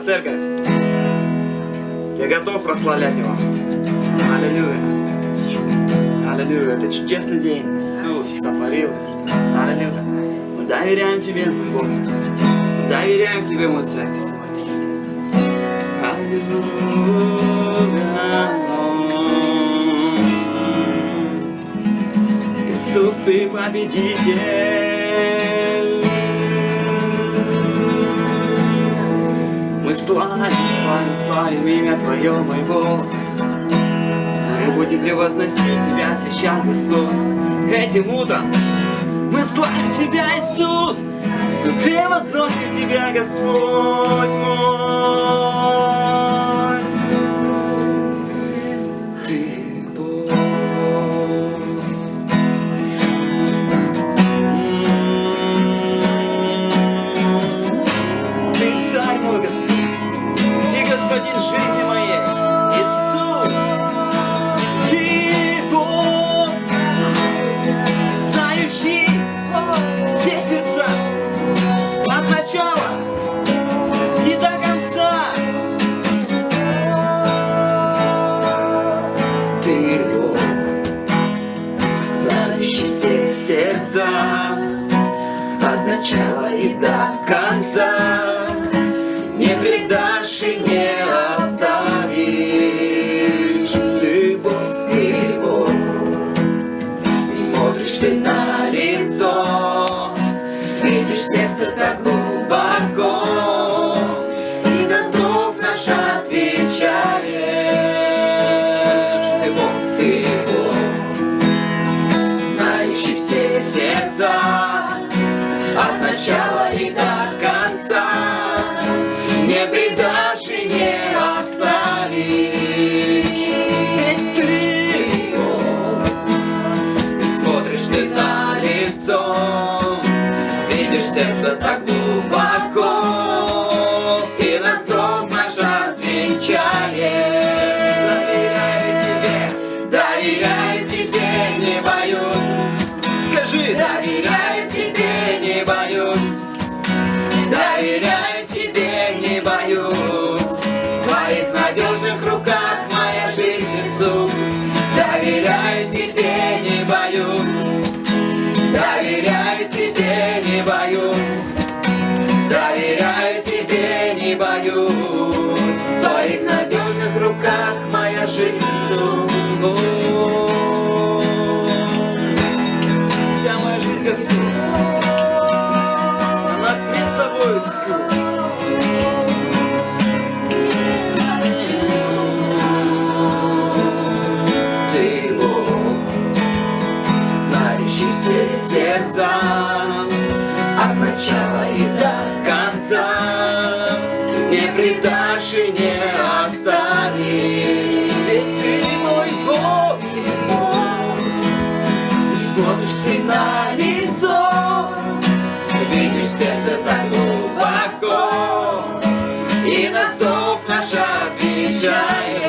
церковь. Я готов прославлять Его. Аллилуйя. Аллилуйя. Это чудесный день. Иисус сотворил. Аллилуйя. Мы доверяем Тебе, мой Бог. Мы доверяем Тебе, мой Царь. Аллилуйя. Иисус, Ты победитель. Мы славим имя Твое, мой Бог. Мы будем превозносить Тебя сейчас, Господь. Этим утром мы славим Тебя, Иисус. Мы превозносим Тебя, Господь мой. Ты Бог. Ты Царь мой, Господь. Ты Господин жизни моей. Иисус. Ты Бог, знающий все сердца от начала и до конца. Ты Бог, знающий все сердца от начала и до конца. Не предашь и не оставишь. Ты Бог, и смотришь ты на лицо, видишь сердце так глубоко, и на зов наш отвечаешь. Ты Бог, знающий все сердца от начала и до конца. Не предашь и не оставишь. Ведь Ты Бог, и смотришь ты на лицо, видишь сердце так глубоко, и на зов наш отвечаешь. Доверяю Тебе, не боюсь. Скажи, доверяю Тебе, не боюсь. Доверяю Тебе, не боюсь. В Твоих надежных руках моя жизнь, Иисус. Доверяю Тебе, не боюсь. Доверяю Тебе, не боюсь. Доверяю Тебе, не боюсь. В Твоих надежных руках моя жизнь, Иисус. Вся моя жизнь, Господь, она пред Тобой, Иисус. Ты Бог, знающий все сердца от начала и до конца. Не предашь и не оставишь. Ведь Ты мой Бог, смотришь ты на лицо, видишь сердце так глубоко, и на зов наш отвечаешь.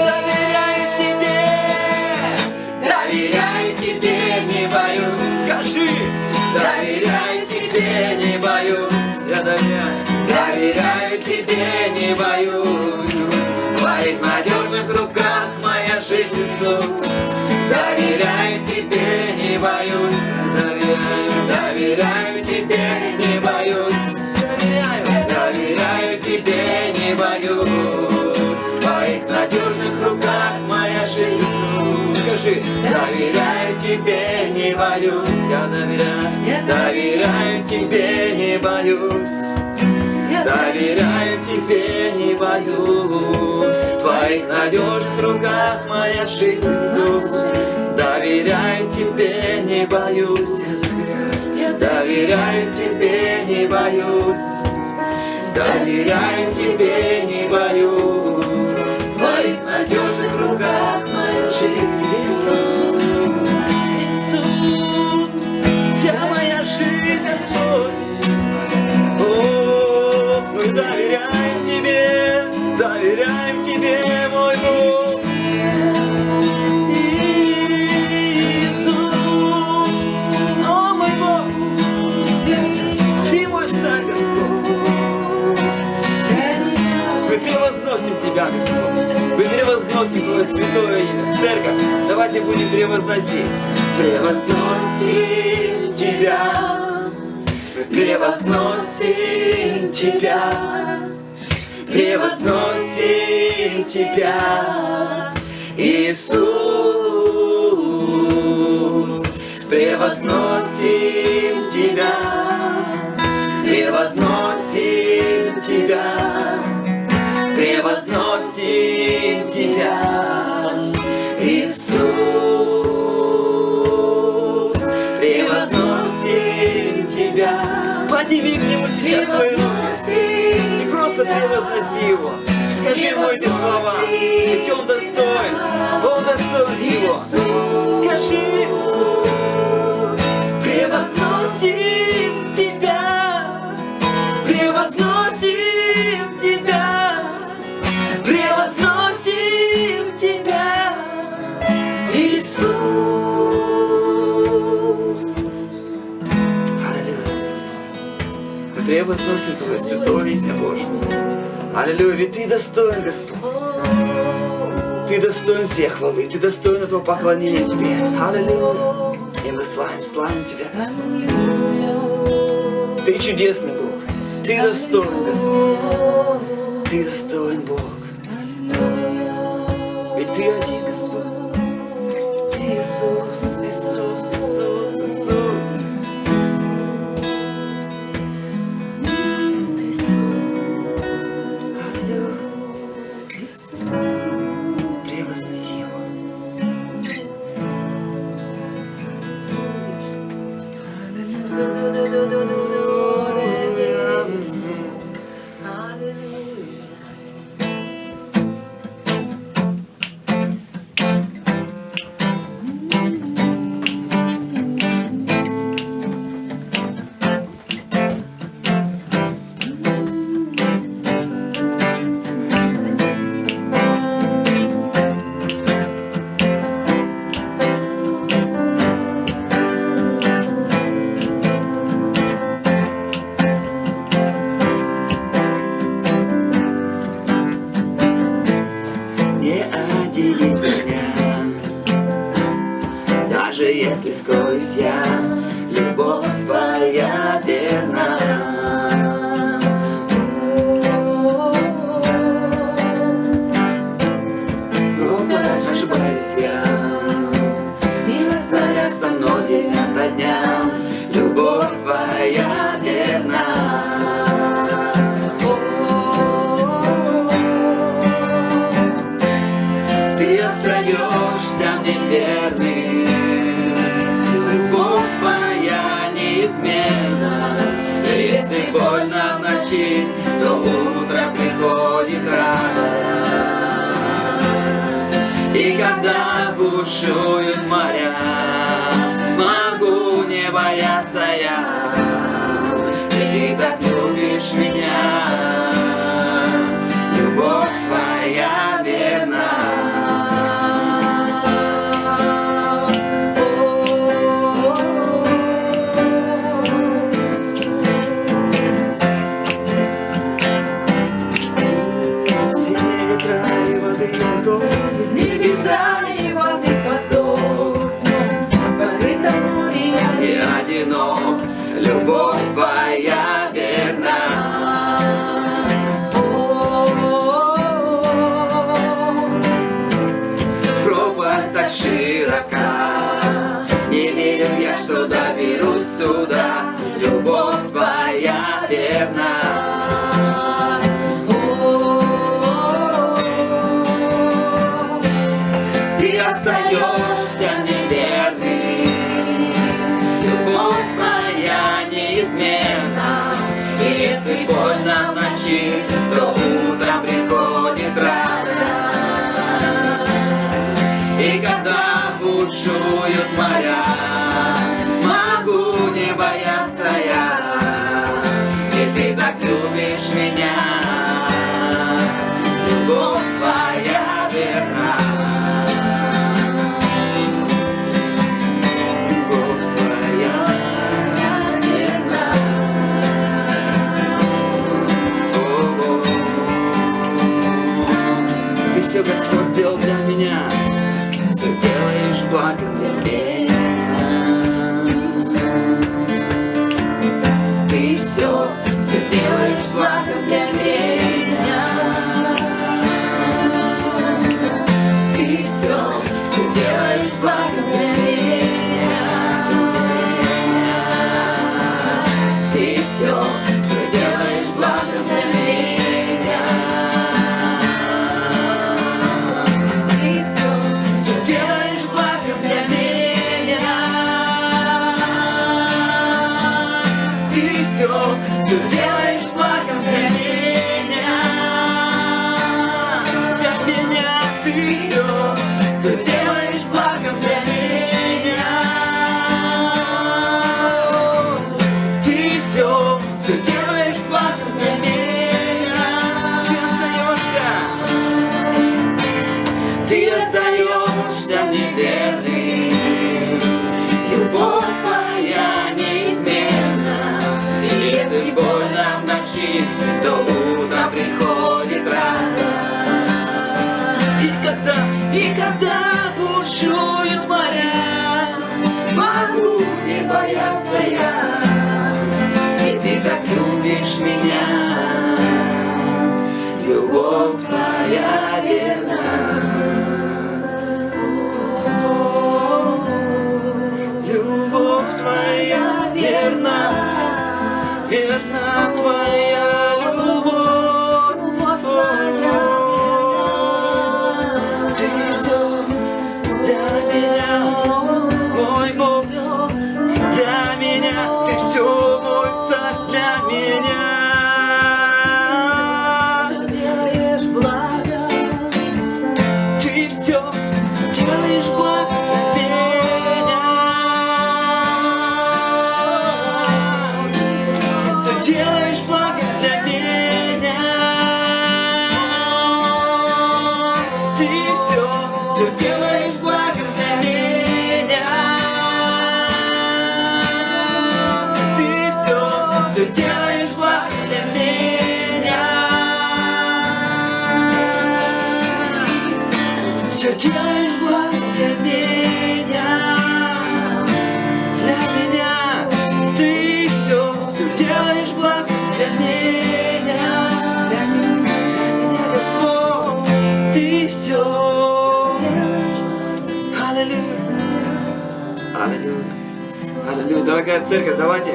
Доверяю Тебе, не боюсь. Скажи, доверяю Тебе, не боюсь. Я доверяю. Доверяю Тебе, не боюсь. В Твоих надежных руках моя жизнь, Иисус. Доверяю Тебе, не боюсь. Доверяю Тебе, не боюсь. Доверяю Тебе, не боюсь. В Твоих надежных руках моя жизнь, Иисус. Скажи, доверяю Тебе, не боюсь. Я доверяю. Доверяю Тебе, не боюсь. Доверяю Тебе, не боюсь. В Твоих надежных руках моя жизнь, Иисус. Доверяю Тебе, не боюсь. Доверяю Тебе, не боюсь. Доверяю Тебе, не боюсь. В Твоих надежных руках моя жизнь, Иисус. Иисус, вся моя жизнь, Господь. Мы доверяем Тебе, мой Бог. Иисус, о мой Бог, Ты мой Царь, Господь. Мы превозносим Тебя, Господь. Мы превозносим Твое святое имя. Церковь, давайте будем превозносить. Превозносим Тебя. Превозносим Тебя. Превозносим Тебя, Иисус. Превозносим Тебя. Превозносим Тебя. Превозносим Тебя, Иисус. Превозносим Тебя. Подними к Нему сейчас свои руки и просто превозноси Его. Скажи Ему эти слова, ведь Он достоин. Он достоин всего. Скажи Ему. Превозносим Тебя. Превозносим Тебя. Превозносим Тебя, Иисус. Аллилуйя. Мы превозносим Твое святое имя, Боже. Аллилуйя, ведь Ты достоин, Господь. Ты достоин всех хвалы, Ты достоин этого поклонения Тебе. Аллилуйя. И мы славим Тебя, Господь. Ты чудесный Бог. Ты достоин, Господь. Ты достоин, Бог. Ведь Ты один, Господь. Иисус, Иисус, Иисус, Иисус. Аллилуйя. Превозноси Его. Если скроюсь я, любовь Твоя верна. Просто ошибаюсь я, милость Твоя со мной день ото дня, любовь Твоя верна. Ты остаешься мне верным. Если больно в ночи, то утро приходит радость. И когда бушуют моря, могу не бояться я. Ты так любишь меня, любовь Твоя верна. Любовь Твоя верна. Пропасть так широка, не верю я, что доберусь туда. Любовь Твоя верна. Ты остаешься неверным. Любовь Твоя неизменна. И если больно в ночи, то утром приходит радость. И когда бушуют моря, могу не бояться я. И Ты так любишь меня, любовь Твоя верна. Ты все, Господь, сделал для меня, все делаешь благо для меня. Ты все делаешь благо для меня. Ты все делаешь благо для меня. Ты все делаешь благо для меня. Ты все делаешь благо для меня. Ты все делаешь благо для меня. Для меня ты все делаешь благо для меня. Ты все делаешь благо для меня. Ты остаешься мне верный. Любовь твоя неизменна. Если больно в ночи, то утро приходит радость. И когда бушуют моря, могу не бояться я. И ты так любишь меня, любовь твоя верна. Любовь твоя верна, верна твоя любовь твоя. Ты все для меня, мой Бог, для меня. Ты все, мой царь, для меня. Ты делаешь благо. Ты все делаешь благо для меня. Все делаешь благо для меня. Ты все делаешь благо для меня. Ты все делаешь благо для меня. Все делаешь благо для меня. Для меня. Ты все делаешь благо для меня. Для меня, Господь. Ты все. Аллилуйя. Аллилуйя. Аллилуйя. Дорогая церковь, давайте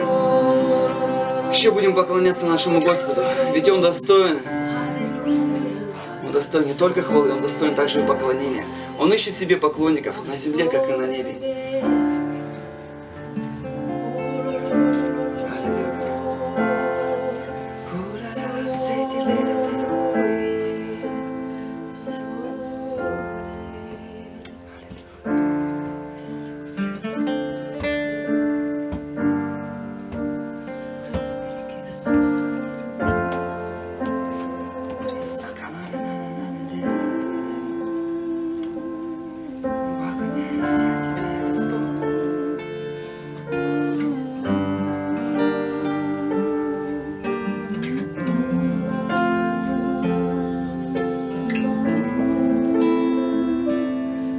еще будем поклоняться нашему Господу. Ведь Он достоин. Он достоин не только хвалы, Он достоин также и поклонения. Он ищет себе поклонников на земле, как и на небе.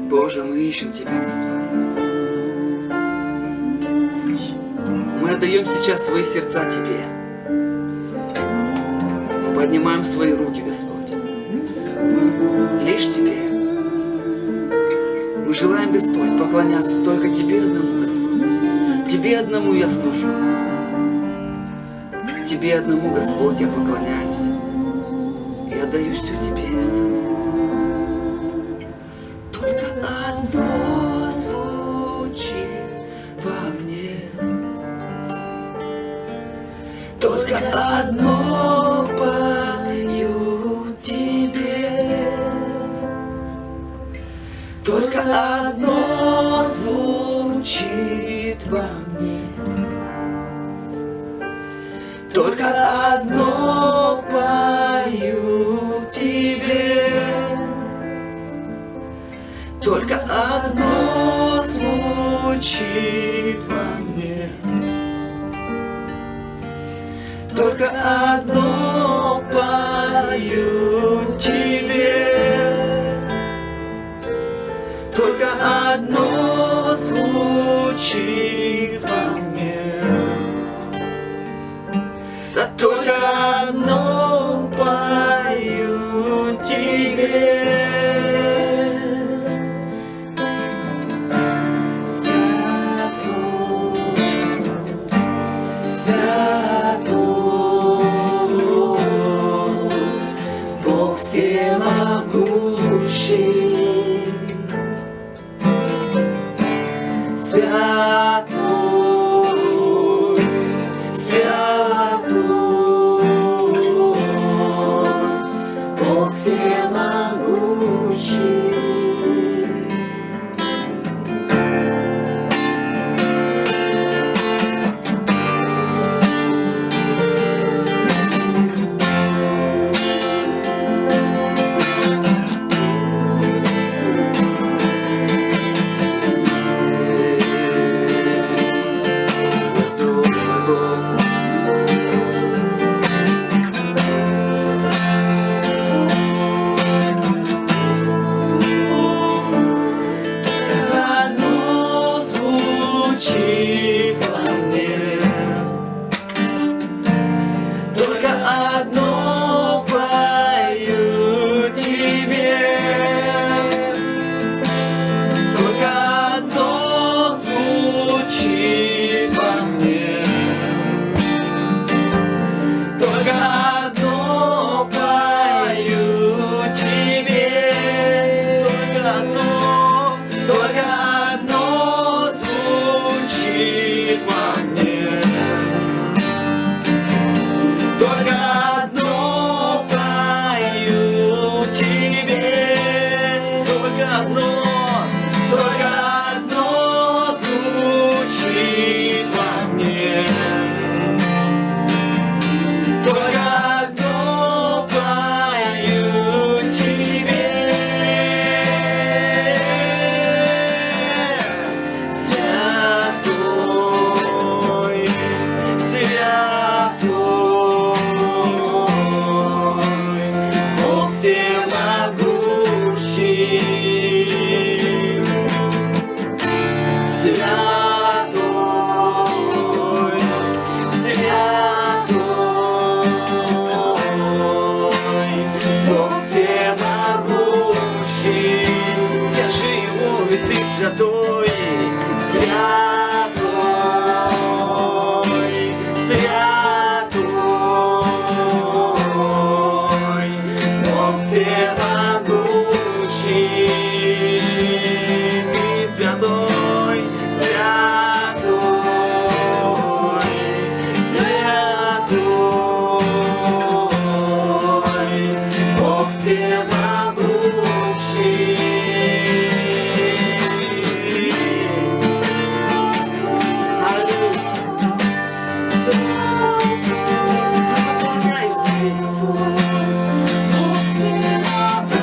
Боже, мы ищем Тебя, Господь. Мы отдаем сейчас свои сердца Тебе. Мы поднимаем свои руки, Господь. Лишь Тебе. Мы желаем, Господь, поклоняться только Тебе одному, Господь. Тебе одному я служу. Тебе одному, Господь, я поклоняюсь. Я отдаю все Тебе, Иисус. Только одно звучит во мне. Только одно пою Тебе. Только одно звучит во мне. Только одно пою Тебе. Только одно звучит во мне. Только одно пою Тебе. звучит во мне. Да только одно пою тебе. Бог всемогущий, святой, святой, Бог всемогущий. Только одно пою тебе, только одно звучит во мне, только одно пою тебе, только одно звучит во мне. Только одно пою тебе, только одно звучит во мне. Только одно пою тебе. Святой, святой, Бог всемогущий, святой, святой, Бог всемогущий. Скажи ему, ведь ты святой, святой, святой, Бог всемогущий. Ты святой, святой, святой, Бог всемогущий. Иисус, Бог всемогущий.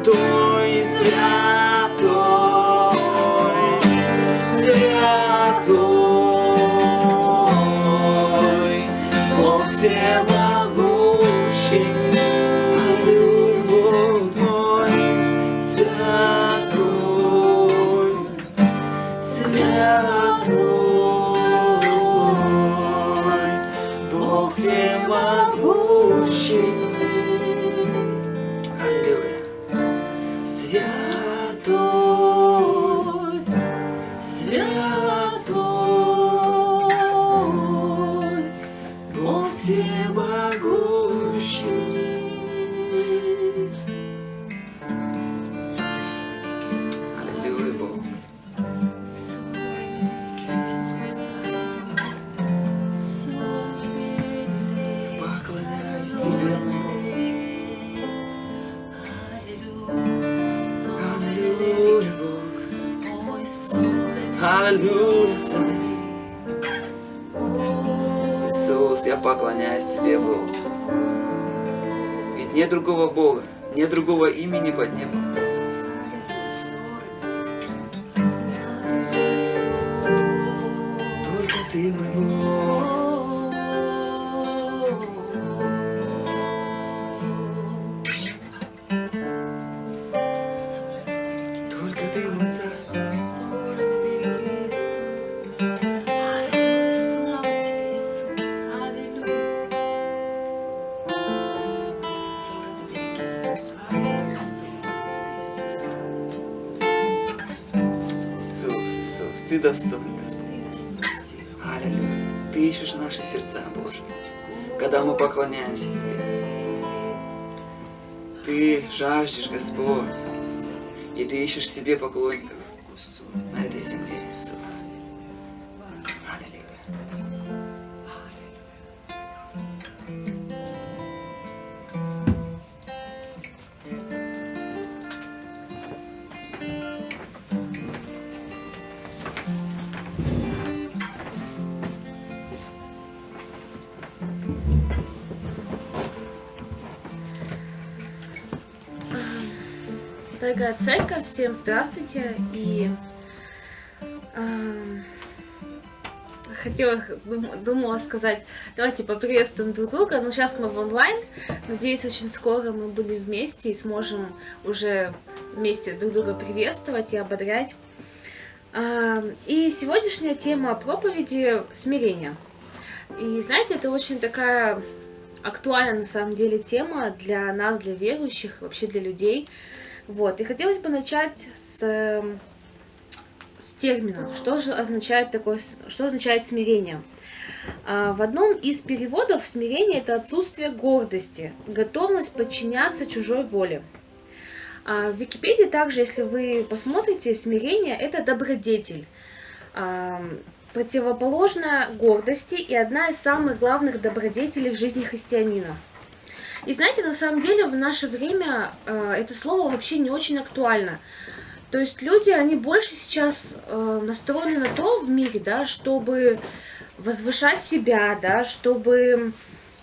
святой, святой, святой, Бог всемогущий. Аллилуйя, Бог мой, святой, святой, Бог всемогущий. Аллилуйя. Святой, святой, Бог всемогущий. Аллилуйя, Бог. Поклоняюсь Тебе, Аллилуйя, Бог. Аллилуйя, Царь. Иисус, я поклоняюсь Тебе, Бог. Ведь нет другого Бога, нет другого имени под небом. Только Ты, мой Бог. Только Ты, мой Царь. Иисус, Ты достоин, Господь. Аллилуйя. Ты ищешь наши сердца, Боже, когда мы поклоняемся Тебе. Ты жаждешь, Господь, и Ты ищешь себе поклонников на этой земле, Иисус. Аллилуйя. Дорогая церковь, всем здравствуйте. И думала сказать, давайте поприветствуем друг друга, но сейчас мы в онлайн. Надеюсь, очень скоро мы будем вместе и сможем уже вместе друг друга приветствовать и ободрять. И сегодняшняя тема проповеди — смирение. И знаете, это очень такая актуальная на самом деле тема для нас, для верующих, вообще для людей. Вот. И хотелось бы начать с термина, что же означает что означает смирение. В одном из переводов смирение — это отсутствие гордости, готовность подчиняться чужой воле. В Википедии также, если вы посмотрите, смирение — это добродетель, противоположная гордости и одна из самых главных добродетелей в жизни христианина. И знаете, на самом деле в наше время это слово вообще не очень актуально. То есть люди, они больше сейчас настроены на то в мире, да, чтобы возвышать себя, да, чтобы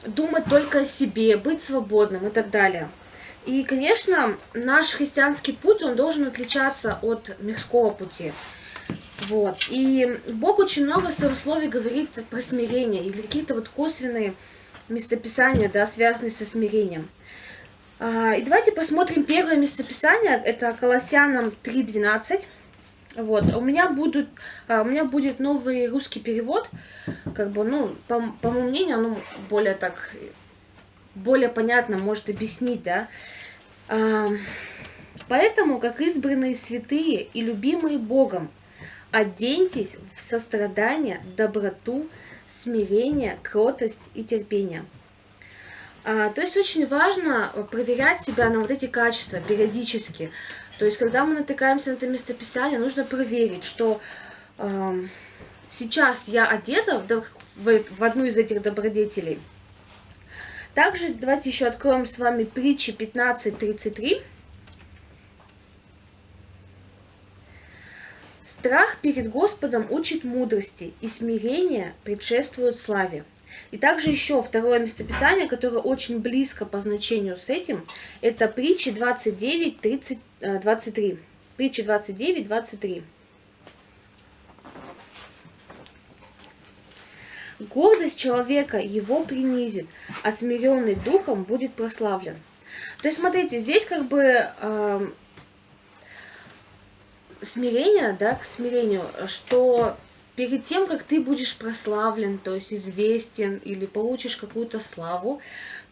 думать только о себе, быть свободным и так далее. И, конечно, наш христианский путь, он должен отличаться от мирского пути. Вот. И Бог очень много в своем слове говорит про смирение или какие-то вот косвенные местописания, да, связанные со смирением. И давайте посмотрим первое местописание, это Колоссянам 3:12. Вот. У меня будет новый русский перевод, как бы, ну, по моему мнению, оно более понятно может объяснить, да. Поэтому, как избранные святые и любимые Богом, оденьтесь в сострадание, доброту, смирение, кротость и терпение. То есть очень важно проверять себя на вот эти качества периодически. То есть когда мы натыкаемся на это местописание, нужно проверить, что сейчас я одета в одну из этих добродетелей. Также давайте еще откроем с вами Притчи 15:33. Страх перед Господом учит мудрости, и смирение предшествует славе. И также еще второе местописание, которое очень близко по значению с этим, это Притчи 29, 30, 23. Притчи 29, 23. Гордость человека его принизит, а смиренный духом будет прославлен. То есть, смотрите, здесь как бы смирение, да, к смирению, что перед тем, как ты будешь прославлен, то есть известен или получишь какую-то славу,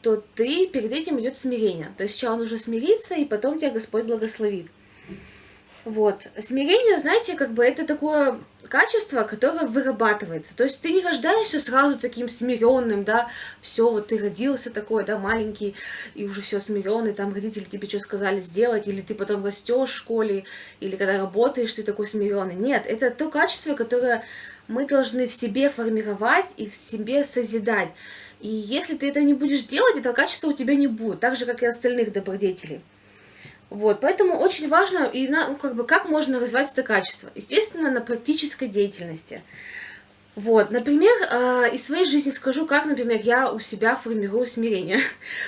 то ты перед этим идет смирение. То есть сначала нужно смириться, и потом тебя Господь благословит. Вот. Смирение, знаете, как бы это такое качество, которое вырабатывается. То есть ты не рождаешься сразу таким смиренным, да, все, вот ты родился такой, да, маленький, и уже все смиренный, там родители тебе что сказали сделать, или ты потом растешь в школе, или когда работаешь, ты такой смиренный. Нет, это то качество, которое мы должны в себе формировать и в себе созидать. И если ты это не будешь делать, этого качества у тебя не будет, так же, как и остальных добродетелей. Вот, поэтому очень важно, и как можно развивать это качество. Естественно, на практической деятельности. Вот, например, из своей жизни скажу, как, например, я у себя формирую смирение,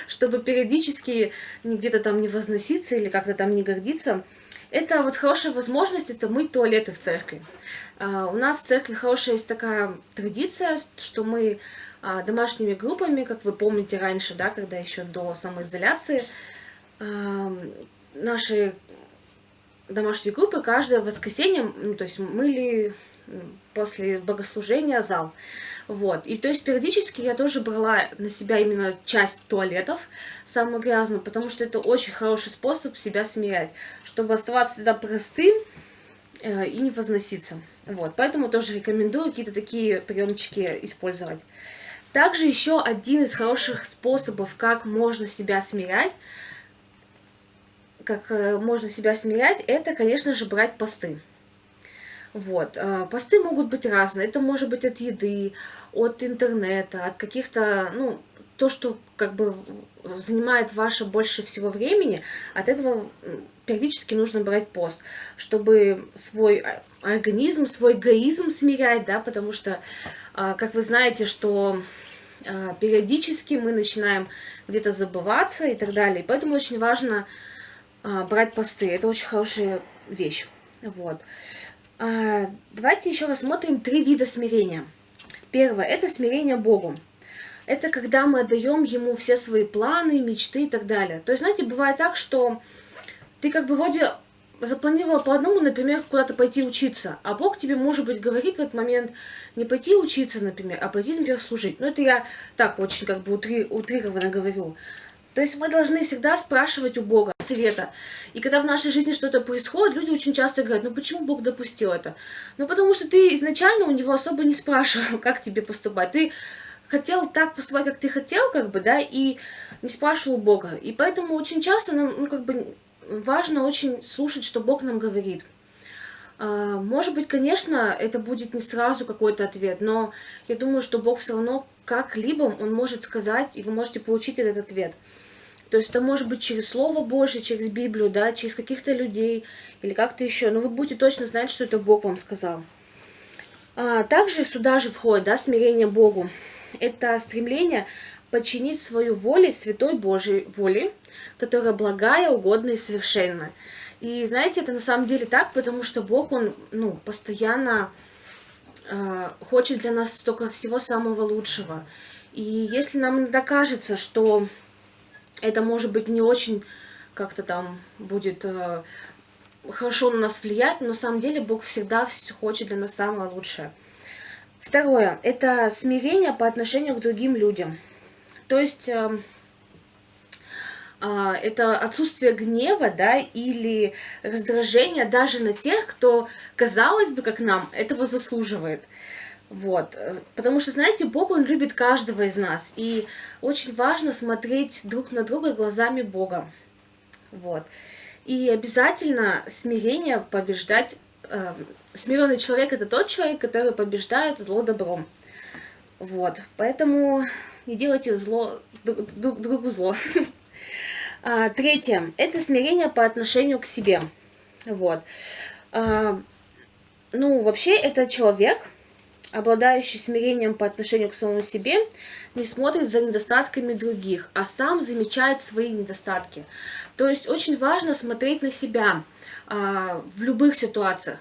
чтобы периодически где-то там не возноситься или как-то там не гордиться. Это вот хорошая возможность, это мыть туалеты в церкви. У нас в церкви хорошая есть такая традиция, что мы домашними группами, как вы помните раньше, да, когда еще до самоизоляции, наши домашние группы каждое воскресенье, то есть мыли после богослужения зал. Вот. И то есть периодически я тоже брала на себя именно часть туалетов, самую грязную, потому что это очень хороший способ себя смирять, чтобы оставаться всегда простым и не возноситься. Вот. Поэтому тоже рекомендую какие-то такие приемчики использовать. Также еще один из хороших способов, как можно себя смирять, это, конечно же, брать посты. Вот. Посты могут быть разные. Это может быть от еды, от интернета, от каких-то, то, что как бы занимает ваше больше всего времени, от этого периодически нужно брать пост, чтобы свой организм, свой эгоизм смирять, да, потому что, как вы знаете, что периодически мы начинаем где-то забываться и так далее. И поэтому очень важно брать посты. Это очень хорошая вещь. Вот. Давайте еще рассмотрим 3 вида смирения. Первое – это смирение Богу. Это когда мы отдаем Ему все свои планы, мечты и так далее. То есть, знаете, бывает так, что ты как бы вроде запланировал по одному, например, куда-то пойти учиться, а Бог тебе, может быть, говорит в этот момент не пойти учиться, например, а пойти, например, служить. Это я так очень как бы утрированно говорю. То есть мы должны всегда спрашивать у Бога совета. И когда в нашей жизни что-то происходит, люди очень часто говорят, почему Бог допустил это? Потому что ты изначально у Него особо не спрашивал, как тебе поступать. Ты хотел так поступать, как ты хотел, и не спрашивал Бога. И поэтому очень часто нам, важно очень слушать, что Бог нам говорит. Может быть, конечно, это будет не сразу какой-то ответ, но я думаю, что Бог все равно как-либо Он может сказать, и вы можете получить этот ответ. То есть это может быть через Слово Божье, через Библию, да, через каких-то людей или как-то еще. Но вы будете точно знать, что это Бог вам сказал. Также сюда же входит, да, смирение Богу. Это стремление подчинить свою волю святой Божьей воле, которая благая, угодная и совершенна. И знаете, это на самом деле так, потому что Бог, Он постоянно хочет для нас только всего самого лучшего. И если нам иногда кажется, что это, может быть, не очень как-то там будет хорошо на нас влиять, но на самом деле Бог всегда хочет для нас самое лучшее. Второе – это смирение по отношению к другим людям. То есть это отсутствие гнева, да, или раздражения даже на тех, кто, казалось бы, как нам, этого заслуживает. Вот. Потому что, знаете, Бог, Он любит каждого из нас. И очень важно смотреть друг на друга глазами Бога. Вот. И обязательно смирение побеждать. Смиренный человек – это тот человек, который побеждает зло добром. Вот. Поэтому не делайте друг другу зло. Третье – это смирение по отношению к себе. Вот. Вообще, это человек, обладающий смирением по отношению к самому себе, не смотрит за недостатками других, а сам замечает свои недостатки. То есть очень важно смотреть на себя в любых ситуациях.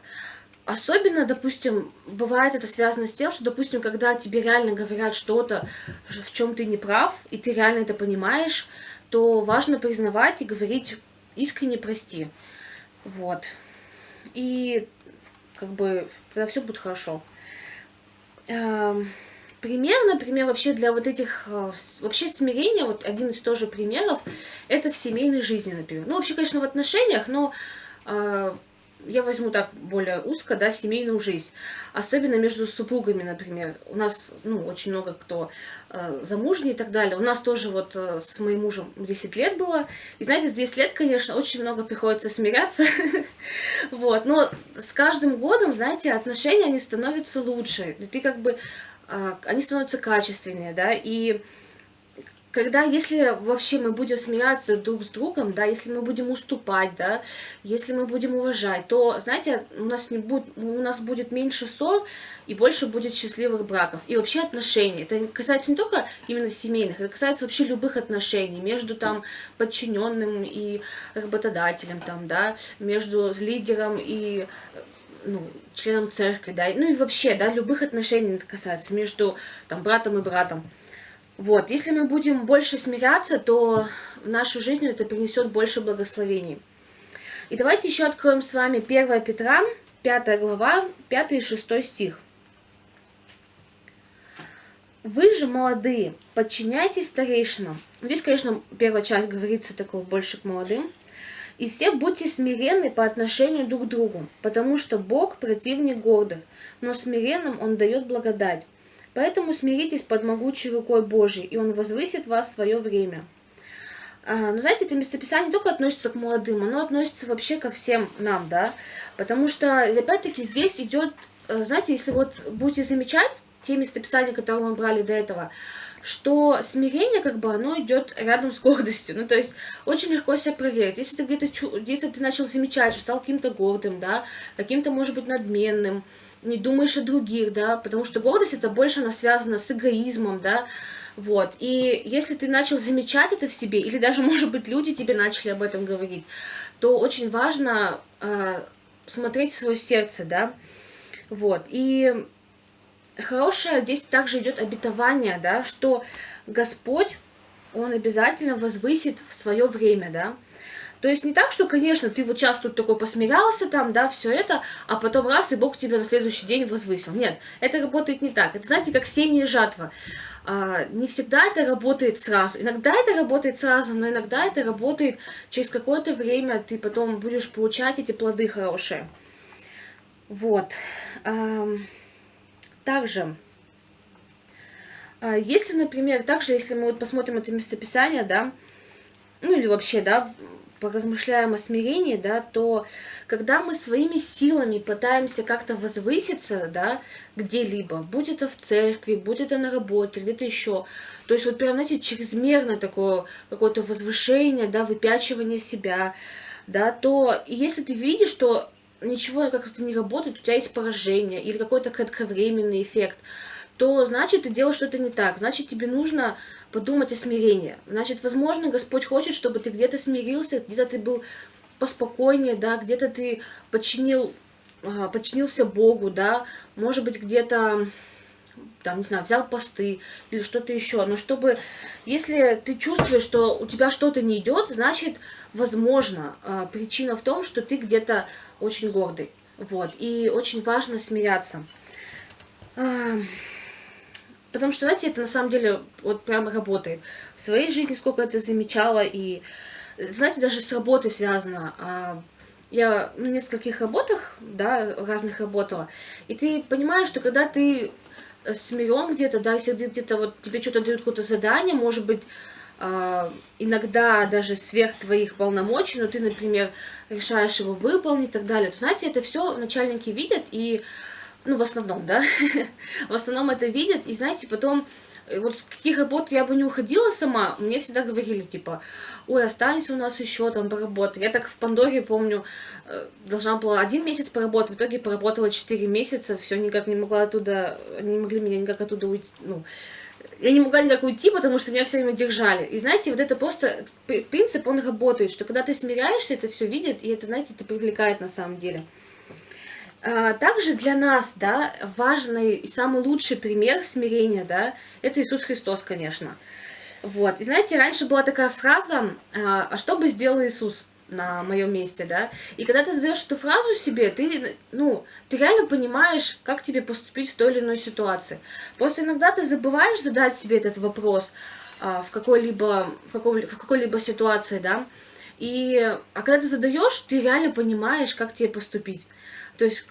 Особенно, допустим, бывает это связано с тем, что, допустим, когда тебе реально говорят что-то, в чем ты не прав, и ты реально это понимаешь, то важно признавать и говорить искренне прости. Вот. И как бы тогда все будет хорошо. Например, вообще для вот этих, вообще смирения, вот один из тоже примеров, это в семейной жизни, например. Ну, вообще, конечно, в отношениях, но я возьму так более узко, да, семейную жизнь. Особенно между супругами, например. У нас, очень много кто замужний и так далее. У нас тоже вот с моим мужем 10 лет было. И знаете, с 10 лет, конечно, очень много приходится смиряться. Вот. Но с каждым годом, знаете, отношения, они становятся лучше. И ты как бы, они становятся качественнее, да, и если вообще мы будем смиряться друг с другом, да, если мы будем уступать, да, если мы будем уважать, то, знаете, у нас будет меньше ссор и больше будет счастливых браков. И вообще отношений. Это касается не только именно семейных, это касается вообще любых отношений между там подчиненным и работодателем, там, да, между лидером и членом церкви, да, и вообще, да, любых отношений это касается между там братом и братом. Вот, если мы будем больше смиряться, то в нашу жизнь это принесет больше благословений. И давайте еще откроем с вами 1 Петра, 5 глава, 5 и 6 стих. Вы же, молодые, подчиняйтесь старейшинам. Здесь, конечно, первая часть говорится такого больше к молодым. И все будьте смиренны по отношению друг к другу, потому что Бог противник гордых, но смиренным Он дает благодать. Поэтому смиритесь под могучей рукой Божией, и Он возвысит вас в свое время. Но знаете, это местописание не только относится к молодым, оно относится вообще ко всем нам, да, потому что, опять-таки, здесь идет, знаете, если вот будете замечать те местописания, которые мы брали до этого, что смирение, как бы, оно идет рядом с гордостью. То есть очень легко себя проверить. Если ты где-то ты начал замечать, что стал каким-то гордым, да, каким-то, может быть, надменным, не думаешь о других, да, потому что гордость это больше она связана с эгоизмом, да, вот. И если ты начал замечать это в себе, или даже, может быть, люди тебе начали об этом говорить, то очень важно смотреть в свое сердце, да, вот. И хорошее здесь также идет обетование, да, что Господь, Он обязательно возвысит в свое время, да. То есть не так, что, конечно, ты вот сейчас тут такой посмеялся там, да, все это, а потом раз, и Бог тебя на следующий день возвысил. Нет, это работает не так. Это, знаете, как сеяние и жатва. Не всегда это работает сразу. Иногда это работает сразу, но иногда это работает через какое-то время, ты потом будешь получать эти плоды хорошие. Вот. Также, если, например, если мы вот посмотрим это местописание, да, или вообще, да, поразмышляем о смирении, да, то когда мы своими силами пытаемся как-то возвыситься, да, где-либо, будь это в церкви, будь это на работе, где-то еще, то есть вот прям, знаете, чрезмерно такое какое-то возвышение, да, выпячивание себя, да, то если ты видишь, что ничего как-то не работает, у тебя есть поражение или какой-то кратковременный эффект, то значит, ты делаешь что-то не так. Значит, тебе нужно подумать о смирении. Значит, возможно, Господь хочет, чтобы ты где-то смирился, где-то ты был поспокойнее, да, где-то ты подчинился Богу, да, может быть, где-то, там, не знаю, взял посты или что-то еще. Но чтобы, если ты чувствуешь, что у тебя что-то не идет, значит, возможно, причина в том, что ты где-то очень гордый. Вот. И очень важно смиряться. Потому что, знаете, это на самом деле вот прямо работает. В своей жизни сколько это замечала, и, знаете, даже с работой связано. Я на нескольких работах, да, разных работала, и ты понимаешь, что когда ты смирен где-то, да, если где-то вот тебе что-то дают какое-то задание, может быть, иногда даже сверх твоих полномочий, но ты, например, решаешь его выполнить и так далее, то, знаете, это все начальники видят, и в основном, да, в основном это видят, и, знаете, потом вот с каких работ я бы не уходила сама, мне всегда говорили, типа, ой, останься у нас еще там поработай. Я так в Пандоре, помню, должна была 1 месяц поработать, в итоге поработала 4 месяца, все никак не могла оттуда, не могли меня никак оттуда уйти, ну, я не могла никак уйти, потому что меня все время держали. И знаете, вот это просто принцип, он работает, что когда ты смиряешься, это все видят, и это, знаете, это привлекает на самом деле. Также для нас, да, важный и самый лучший пример смирения, да, это Иисус Христос, конечно. Вот. И знаете, раньше была такая фраза, а что бы сделал Иисус на моем месте, да? И когда ты задаешь эту фразу себе, ты, ну, ты реально понимаешь, как тебе поступить в той или иной ситуации. Просто иногда ты забываешь задать себе этот вопрос в какой-либо ситуации, да? А когда ты задаешь, ты реально понимаешь, как тебе поступить. То есть,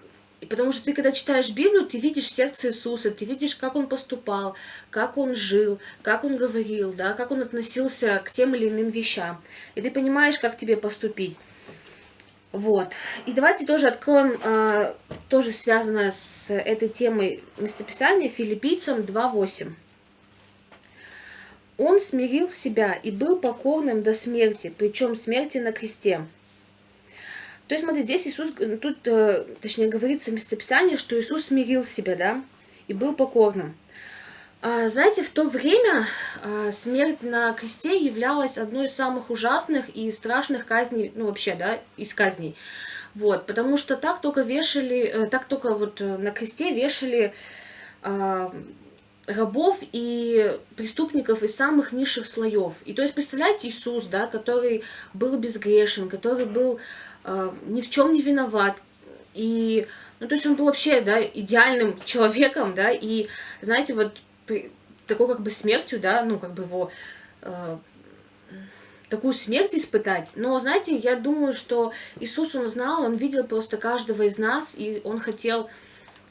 потому что ты, когда читаешь Библию, ты видишь сердце Иисуса, ты видишь, как Он поступал, как Он жил, как Он говорил, да, как Он относился к тем или иным вещам. И ты понимаешь, как тебе поступить. Вот. И давайте тоже откроем, тоже связанное с этой темой местописание, Филиппийцам 2:8. Он смирил себя и был покорным до смерти, причем смерти на кресте. То есть, смотрите, здесь Иисус, тут, точнее, говорится в местописании, что Иисус смирил себя, да, и был покорным. Знаете, в то время смерть на кресте являлась одной из самых ужасных и страшных казней, ну, вообще, да, из казней. Вот, потому что так только вот на кресте вешали рабов и преступников из самых низших слоев. И то есть, представляете, Иисус, да, который был безгрешен, который был ни в чем не виноват. И, ну, то есть он был вообще, да, идеальным человеком, да, и, знаете, вот такой как бы смертью, да, ну, как бы его такую смерть испытать. Но, знаете, я думаю, что Иисус, Он знал, Он видел просто каждого из нас, и Он хотел...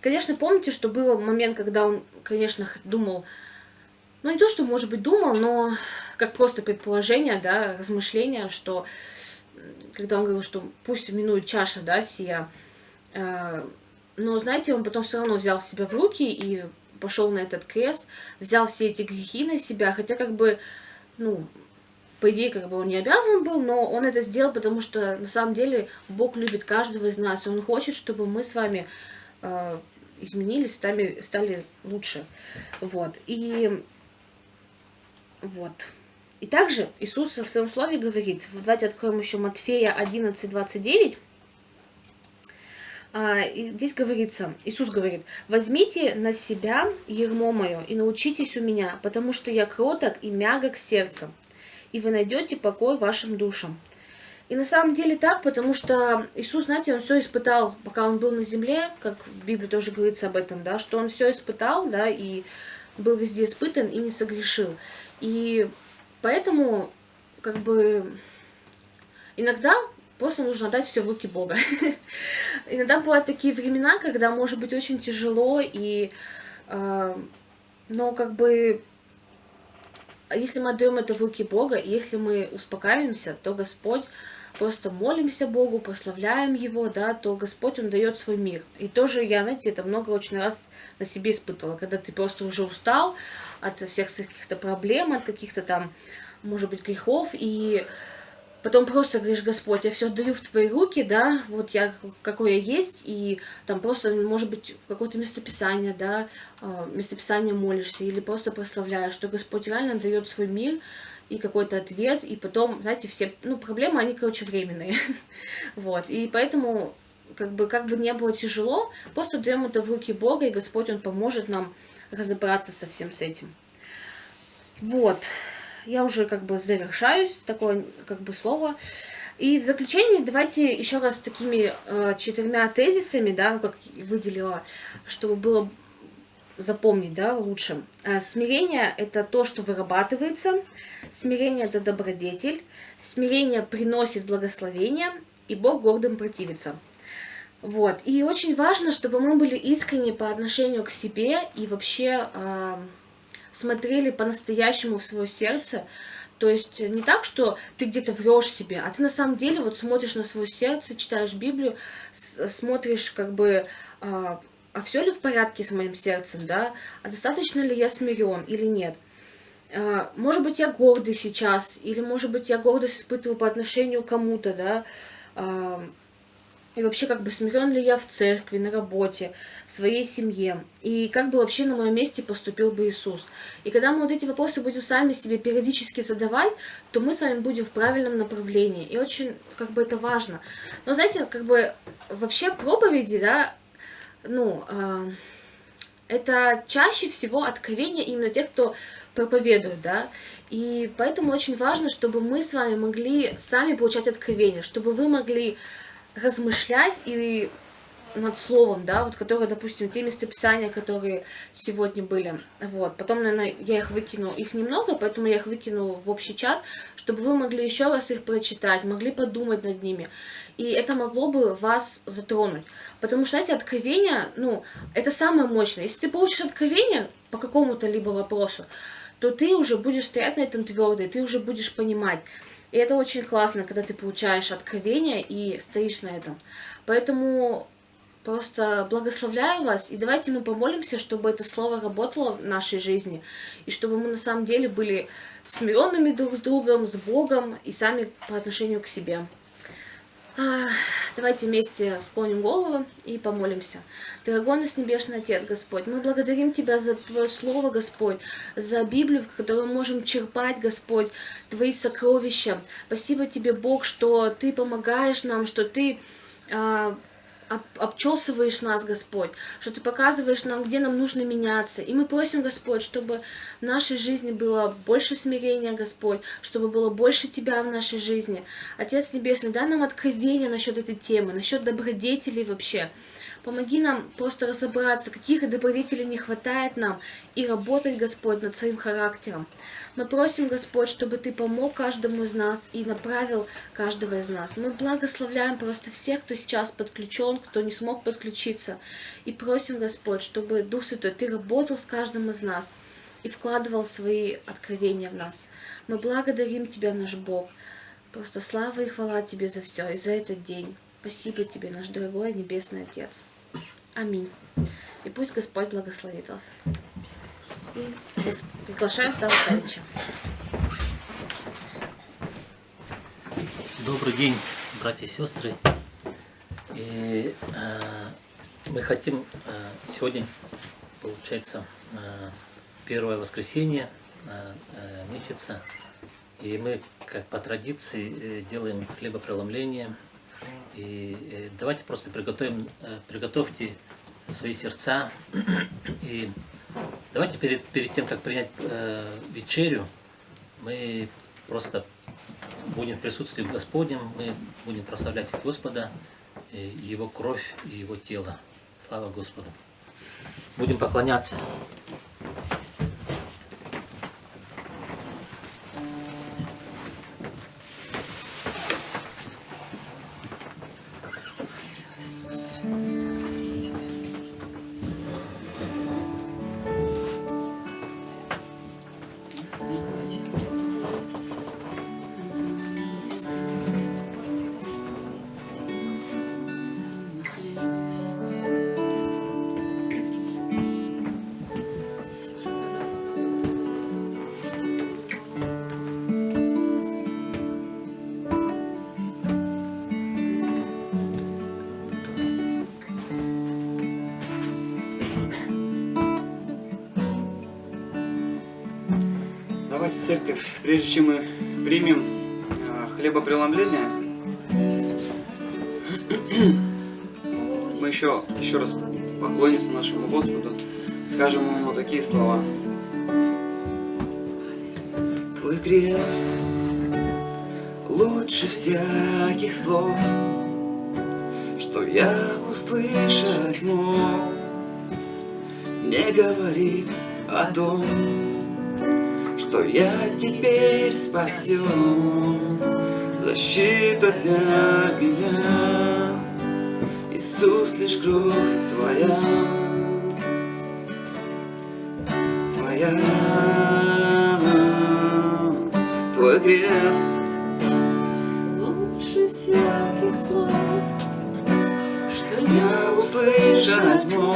Конечно, помните, что был момент, когда Он, конечно, думал, ну, не то, что, может быть, думал, но как просто предположение, да, размышление, что когда Он говорил, что пусть минует чаша, да, сия, но, знаете, Он потом все равно взял себя в руки и пошел на этот крест, взял все эти грехи на себя, хотя как бы, ну, по идее, как бы он не обязан был, но он это сделал, потому что на самом деле Бог любит каждого из нас, и Он хочет, чтобы мы с вами изменились, стали лучше. Вот. И вот. И также Иисус в своем слове говорит, давайте откроем еще Матфея 11:29. И здесь говорится, Иисус говорит: «Возьмите на себя ярмо мое и научитесь у меня, потому что я кроток и мягок сердцем, и вы найдете покой вашим душам». И на самом деле так, потому что Иисус, знаете, Он все испытал, пока Он был на земле, как в Библии тоже говорится об этом, да, что Он все испытал, да, и был везде испытан и не согрешил. И поэтому, как бы, иногда просто нужно отдать все в руки Бога. Иногда бывают такие времена, когда может быть очень тяжело, но как бы, если мы отдаем это в руки Бога, и если мы успокаиваемся, то Господь, просто молимся Богу, прославляем Его, да, то Господь, Он дает свой мир. И тоже я, знаете, это много очень раз на себе испытывала, когда ты просто уже устал от всех своих каких-то проблем, от каких-то там, может быть, грехов, и потом просто говоришь: Господь, я все отдаю в Твои руки, да, вот я какой я есть, и там просто, может быть, какое-то местописание, да, местописание молишься, или просто прославляешь, что Господь реально дает свой мир и какой-то ответ, и потом, знаете, все, ну, проблемы, они, короче, временные. Вот, и поэтому, как бы не было тяжело, просто даем это в руки Бога, и Господь, Он поможет нам разобраться со всем с этим. Вот. Я уже как бы завершаюсь, такое как бы слово. И в заключение давайте еще раз такими 4 тезисами, да, ну как выделила, чтобы было запомнить, да, лучше. Смирение — это то, что вырабатывается, смирение — это добродетель, смирение приносит благословение, и Бог гордым противится. Вот. И очень важно, чтобы мы были искренни по отношению к себе и вообще смотрели по-настоящему в свое сердце. То есть не так, что ты где-то врешь себе, а ты на самом деле вот смотришь на свое сердце, читаешь Библию, смотришь как бы а все ли в порядке с моим сердцем, да, а достаточно ли я смирен или нет. Может быть, я гордый сейчас, или, может быть, я гордость испытываю по отношению к кому-то, да, и вообще, как бы, смирен ли я в церкви, на работе, в своей семье, и как бы вообще на моем месте поступил бы Иисус. И когда мы вот эти вопросы будем сами себе периодически задавать, то мы с вами будем в правильном направлении, и очень, как бы, это важно. Но, знаете, как бы, вообще проповеди, да, ну, это чаще всего откровение именно тех, кто проповедует, да, и поэтому очень важно, чтобы мы с вами могли сами получать откровение, чтобы вы могли размышлять и над словом, да, вот которые, допустим, те местописания, которые сегодня были, вот, потом, наверное, я их выкину, их немного, поэтому я их выкину в общий чат, чтобы вы могли еще раз их прочитать, могли подумать над ними, и это могло бы вас затронуть, потому что, знаете, откровение, ну, это самое мощное, если ты получишь откровение по какому-то либо вопросу, то ты уже будешь стоять на этом твердо, и ты уже будешь понимать. И это очень классно, когда ты получаешь откровение и стоишь на этом. Поэтому просто благословляю вас, и давайте мы помолимся, чтобы это слово работало в нашей жизни, и чтобы мы на самом деле были смиренными друг с другом, с Богом и сами по отношению к себе. Давайте вместе склоним голову и помолимся. Дорогой наш Небесный Отец, Господь, мы благодарим Тебя за Твое Слово, Господь, за Библию, в которой мы можем черпать, Господь, Твои сокровища. Спасибо Тебе, Бог, что Ты помогаешь нам, что Ты обчесываешь нас, Господь, что Ты показываешь нам, где нам нужно меняться. И мы просим, Господь, чтобы в нашей жизни было больше смирения, Господь, чтобы было больше Тебя в нашей жизни. Отец Небесный, дай нам откровение насчет этой темы, насчет добродетелей вообще. Помоги нам просто разобраться, каких добродетелей не хватает нам, и работать, Господь, над своим характером. Мы просим, Господь, чтобы Ты помог каждому из нас и направил каждого из нас. Мы благословляем просто всех, кто сейчас подключен, кто не смог подключиться. И просим, Господь, чтобы Дух Святой, Ты работал с каждым из нас и вкладывал свои откровения в нас. Мы благодарим Тебя, наш Бог. Просто слава и хвала Тебе за все и за этот день. Спасибо Тебе, наш дорогой Небесный Отец. Аминь. И пусть Господь благословит вас. И приглашаем Саву Савича. Добрый день, братья и сестры. И мы хотим сегодня, получается, первое воскресенье месяца, и мы, как по традиции, делаем хлебопреломление. И давайте просто приготовьте свои сердца. И давайте перед тем, как принять вечерю, мы просто будем в присутствии Господнем, мы будем прославлять Господа, Его кровь и Его тело. Слава Господу. Будем поклоняться. Давайте, церковь, прежде чем мы примем хлебопреломление, мы еще раз поклонимся нашему Господу, скажем Ему такие слова. Твой крест лучше всяких слов, что я услышать мог, не говорит о том, что я теперь спасен, защита для меня, Иисус, лишь кровь Твоя, Твой крест лучше всяких слов, что я услышать тьму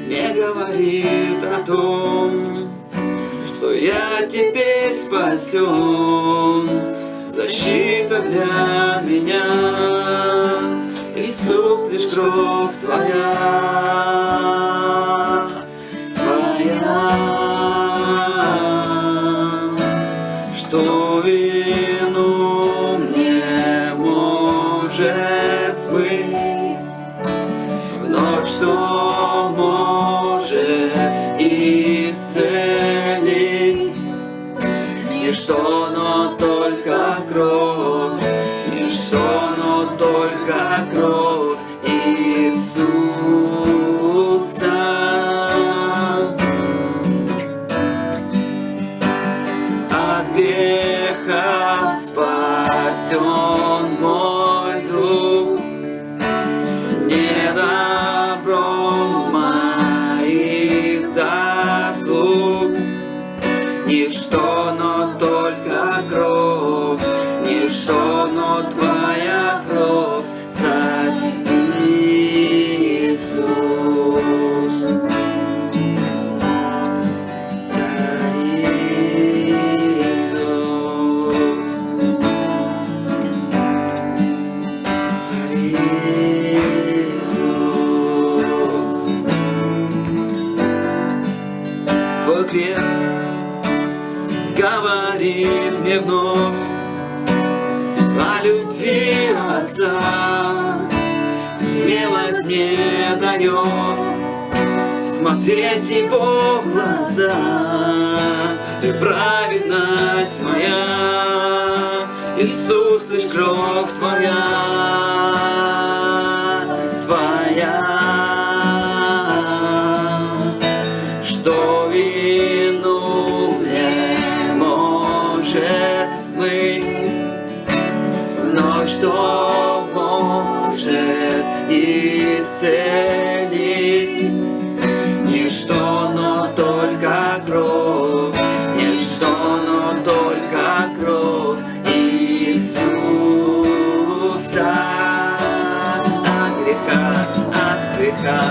не говорит о том, что я теперь спасен. Защита для меня, Иисус, лишь кровь Твоя, что вину мне может смыть, вновь что может исцелить. Ничто, но только кровь, ничто, но только кровь Иисуса. От греха спасен мой дух, не добром моих заслуг. Ничто, но только кровь, ничто, но Твоя кровь, Царь Иисус. Царь Иисус. Царь Иисус. Твой крест говорит мне вновь о любви Отца, смелость мне дает смотреть в Его глаза. Ты праведность моя, Иисус, лишь кровь Твоя, что вину мне может смыть, но что может исцелить. Ничто, но только кровь, ничто, но только кровь Иисуса. От греха, от греха,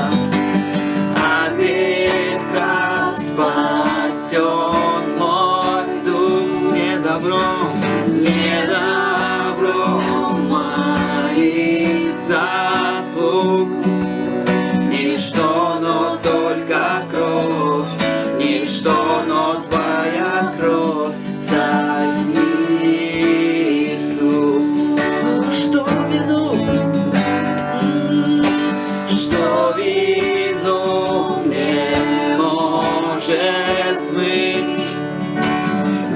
от греха спасен мой дух. Не добром, не добром моих заслуг. Ничто, но только кровь, ничто, но Твоя кровь, Царь Иисус. Что вину мне может смыть,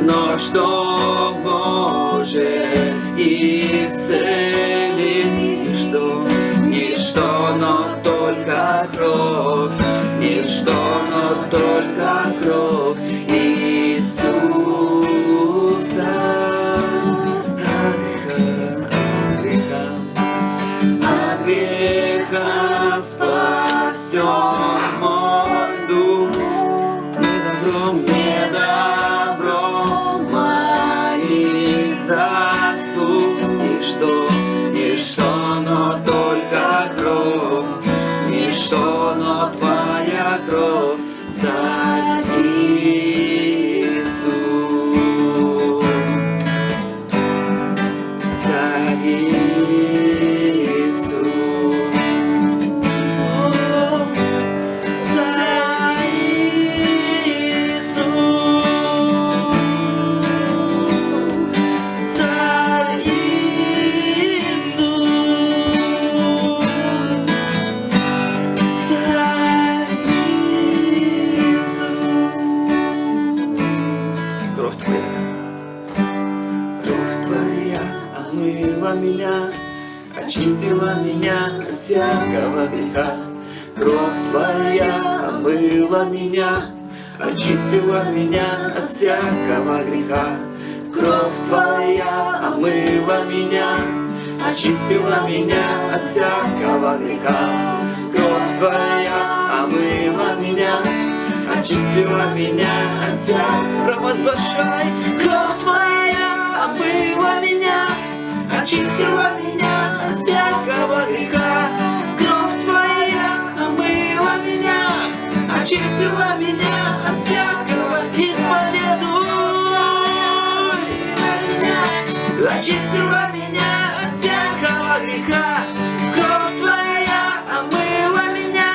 но что может исцелить. Ничто, но только кровь, ничто, но только кровь Иисуса. От греха, от греха спасен мой дух. Не добром моих заслуг. Ничто, но только кровь, ничто, но Твоя кровь, Царь Иисус. Царь Иисус. Царь Иисус. Царь Иисус. Царь Иисус. Кровь Твоя, Господь, кровь Твоя омыла меня, очистила меня от всякого греха. Кровь Твоя омыла меня, очистила меня от всякого греха. Кровь Твоя омыла меня, очистила меня от всякого греха. Кровь Твоя омыла меня, очистила меня от всякого. Провозглашай, кровь Твоя омыла меня, очистила меня от всякого греха. Кровь Твоя очистила меня от всякого, исповедуй меня, очистила меня от всякого греха, кровь Твоя омыла меня,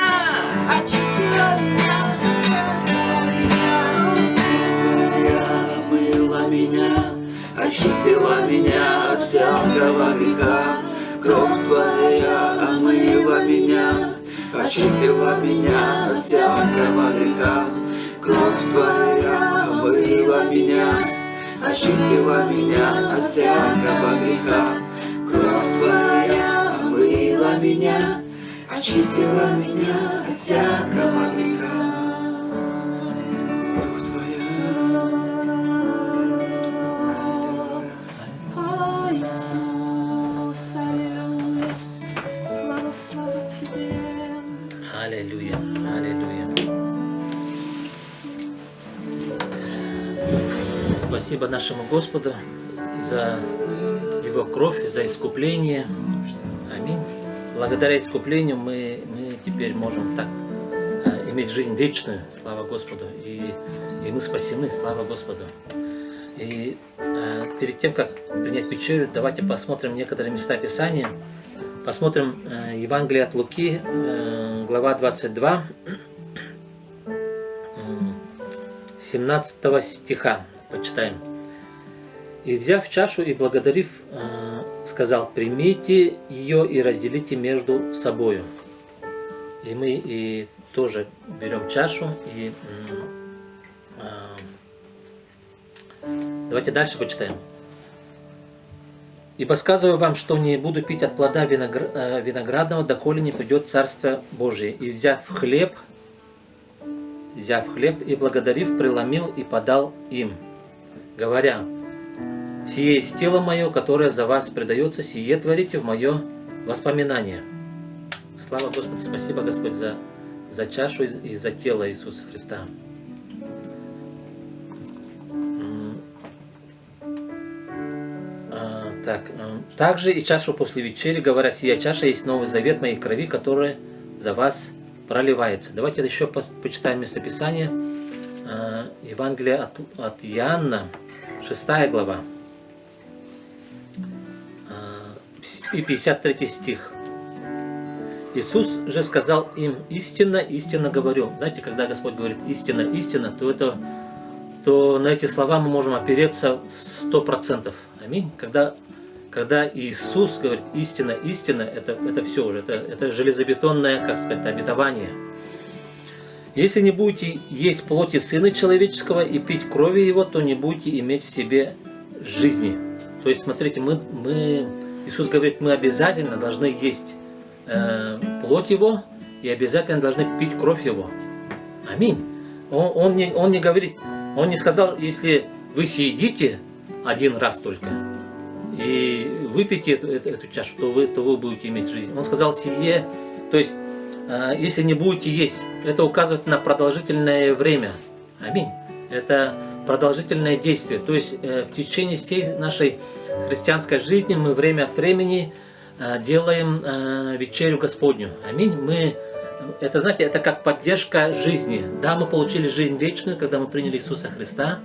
очистила меня от всякого греха, омыла меня, очистила меня от всякого греха, кровь Твоя омыла меня, очистила меня от всякого греха, кровь Твоя омыла меня, очистила меня от всякого греха, кровь Твоя омыла меня, очистила меня от всякого греха, кровь Твоя. О, Иисус, аллилуйя. Слава, слава Тебе. Аллилуйя, аллилуйя. Спасибо нашему Господу за Его кровь, за искупление. Аминь. Благодаря искуплению мы теперь можем так иметь жизнь вечную. Слава Господу. И мы спасены. Слава Господу. И перед тем, как принять вечерю, давайте посмотрим некоторые места Писания. Посмотрим Евангелие от Луки, глава 22, 17 стиха. Почитаем. «И, взяв чашу и благодарив, сказал: примите ее и разделите между собою». И мы тоже берем чашу и давайте дальше почитаем. «Ибо сказываю вам, что не буду пить от плода виноградного, доколе не придет Царствие Божие. И взяв хлеб и благодарив, преломил и подал им, говоря: сие есть тело мое, которое за вас предается, сие творите в мое воспоминание». Слава Господу, спасибо, Господь, за чашу и за тело Иисуса Христа. Также и чашу после вечери, говоря: сия чаша есть новый завет моей крови, которая за вас проливается. Давайте еще почитаем местописание. Евангелие от Иоанна, 6 глава, и 53 стих. «Иисус же сказал им: истинно, истинно говорю». Знаете, когда Господь говорит истинно, истинно, то на эти слова мы можем опереться 100%. Аминь. Когда Иисус говорит истина, истина, это все уже, это железобетонное, как сказать, обетование. «Если не будете есть плоти Сына Человеческого и пить крови Его, то не будете иметь в себе жизни». То есть, смотрите, Иисус говорит, мы обязательно должны есть плоть Его и обязательно должны пить кровь Его. Аминь. Он не говорит, Он не сказал, если вы съедите один раз только и выпьете эту чашу, то вы будете иметь жизнь. Он сказал сие, то есть, если не будете есть, это указывает на продолжительное время. Аминь. Это продолжительное действие. То есть, в течение всей нашей христианской жизни мы время от времени делаем вечерю Господню. Аминь. Это, знаете, это как поддержка жизни. Да, мы получили жизнь вечную, когда мы приняли Иисуса Христа.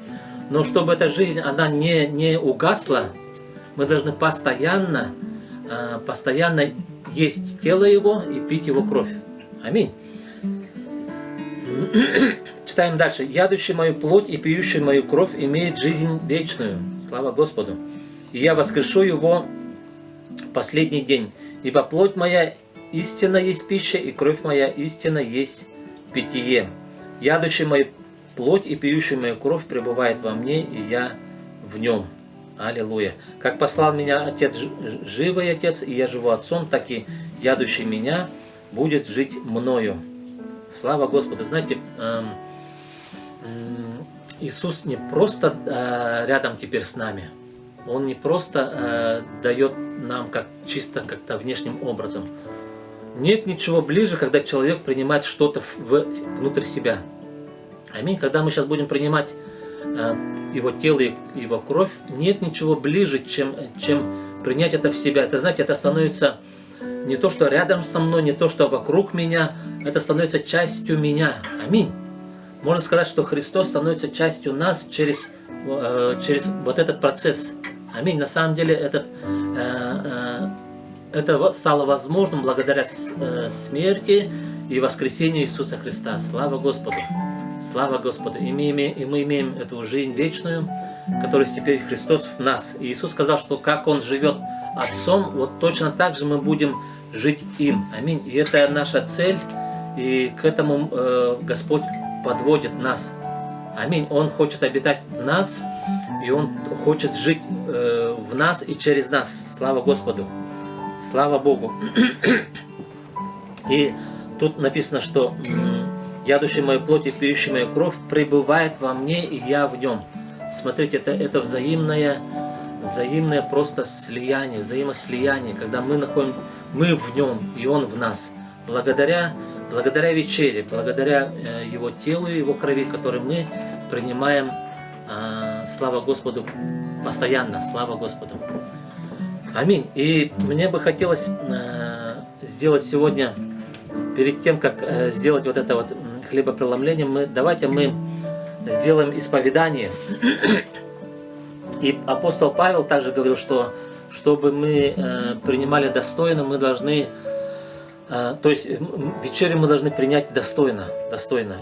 Но чтобы эта жизнь, она не угасла, мы должны постоянно есть тело Его и пить Его кровь. Аминь. Читаем дальше. «Ядущий мою плоть и пьющий мою кровь имеет жизнь вечную». Слава Господу. «И я воскрешу его в последний день. Ибо плоть моя истинно есть пища, и кровь моя истинно есть питье. Ядущий мою плоть и пьющий мою кровь пребывает во мне, и я в нем». Аллилуйя. «Как послал меня Отец, живый Отец, и я живу Отцом, так и ядущий меня будет жить мною». Слава Господу. Знаете, Иисус не просто рядом теперь с нами. Он не просто дает нам чисто как-то внешним образом. Нет ничего ближе, когда человек принимает что-то внутрь себя. Аминь. Когда мы сейчас будем принимать Его тело и Его кровь, нет ничего ближе, чем принять это в себя. Это, знаете, это становится не то, что рядом со мной, не то, что вокруг меня, это становится частью меня. Аминь. Можно сказать, что Христос становится частью нас через вот этот процесс. Аминь. На самом деле это стало возможным благодаря смерти и воскресению Иисуса Христа. Слава Господу! Слава Господу! И мы имеем эту жизнь вечную, которая теперь Христос в нас. И Иисус сказал, что как Он живет Отцом, вот точно так же мы будем жить им. Аминь. И это наша цель, и к этому Господь подводит нас. Аминь. Он хочет обитать в нас, и Он хочет жить в нас и через нас. Слава Господу! Слава Богу! И тут написано, что ядущий мою плоть и пьющий мою кровь пребывает во мне, и я в нем. Смотрите, это взаимное просто слияние, взаимослияние, когда мы в нем, и он в нас. Благодаря вечере, благодаря его телу и его крови, которые мы принимаем, слава Господу, постоянно, слава Господу. Аминь. И мне бы хотелось сделать сегодня, перед тем, как сделать вот это вот хлебопреломление, давайте мы сделаем исповедание. И апостол Павел также говорил, что чтобы мы принимали достойно, мы должны, то есть вечерю мы должны принять достойно.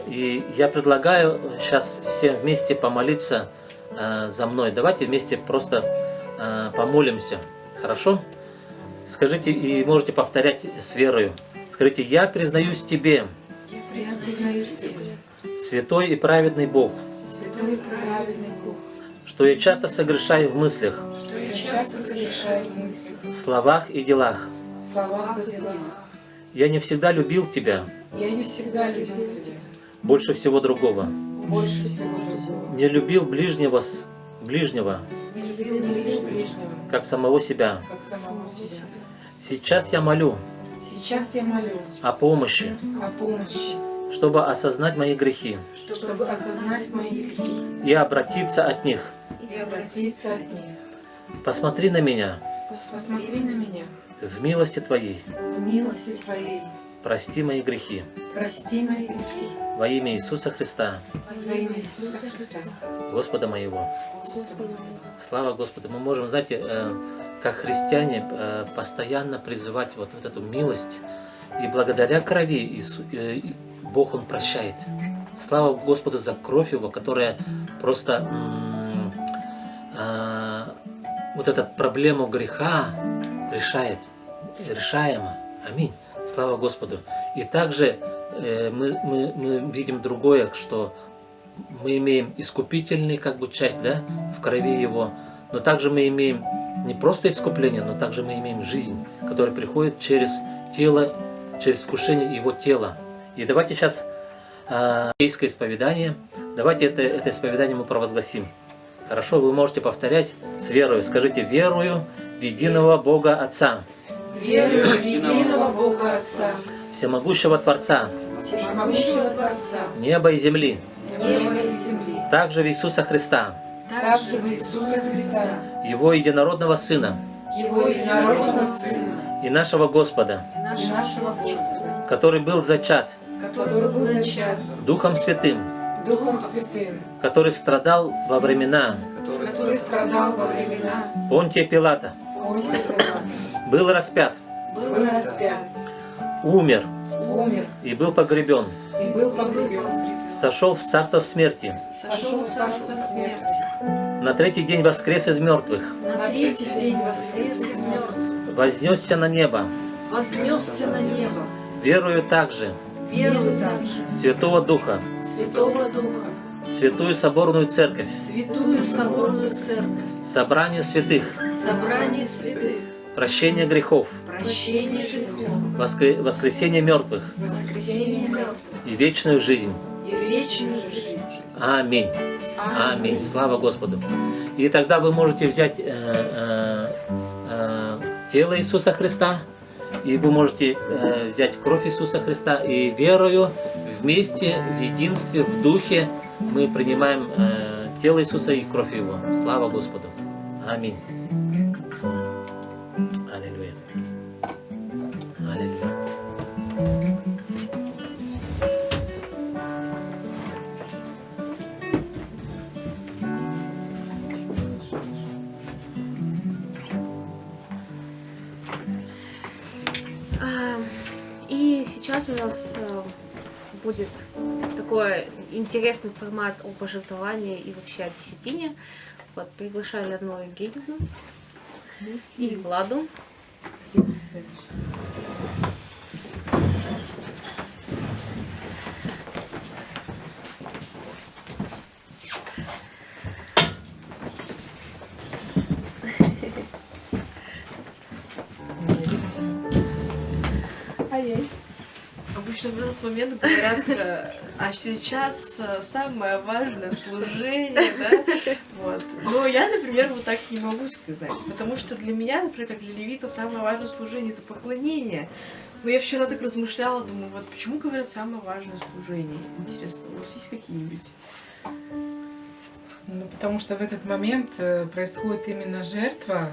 И я предлагаю сейчас всем вместе помолиться за мной. Давайте вместе просто помолимся. Хорошо? Скажите, и можете повторять с верою. Скажите: я признаюсь Тебе, святой и праведный Бог, что я часто согрешаю в мыслях, словах и делах. Я не всегда любил Тебя, больше всего другого. Не любил ближнего, как самого себя. Сейчас я молю о помощи, чтобы осознать мои грехи и обратиться от них. Посмотри на меня в милости Твоей. Прости мои грехи. Во имя Иисуса Христа, Господа моего. Слава Господу. Мы можем, знаете, как христиане, постоянно призывать вот эту милость. И благодаря крови Бог, Он прощает. Слава Господу за кровь Его, которая просто вот эту проблему греха решаема. Аминь. Слава Господу. И также мы видим другое, что мы имеем искупительный часть, да, в крови Его, но также мы имеем не просто искупление, но также мы имеем жизнь, которая приходит через тело, через вкушение Его тела. И давайте сейчас иудейское исповедание, давайте это исповедание мы провозгласим. Хорошо, вы можете повторять с верою. Скажите: верую в единого Бога Отца, верую в единого Бога Отца, всемогущего Творца, неба и земли, также в Иисуса Христа, Его единородного Сына, и нашего Господа, который был зачат Духом Святым, который страдал во времена Понтия Пилата, был распят, умер и был погребен, сошел в царство смерти, на третий день воскрес из мертвых, вознесся на небо, верую также в Святого Духа, Святую Соборную Церковь, собрание святых, прощение грехов, воскресение мертвых и вечную жизнь. Аминь. Аминь. Слава Господу. И тогда вы можете взять тело Иисуса Христа, и вы можете взять кровь Иисуса Христа, и верою вместе, в единстве, в Духе мы принимаем тело Иисуса и кровь Его. Слава Господу. Аминь. Аллилуйя. И сейчас у нас будет такой интересный формат о пожертвовании и вообще о десятине. Вот, приглашаю Людмилу Евгеньевну и Владу. Обычно в этот момент говорят, а сейчас самое важное служение, да? Вот. Но я, например, вот так не могу сказать, потому что для меня, например, как для левита, самое важное служение — это поклонение. Но я вчера так размышляла, думаю, вот почему говорят самое важное служение? Интересно, у вас есть какие-нибудь? Ну, потому что в этот момент происходит именно жертва.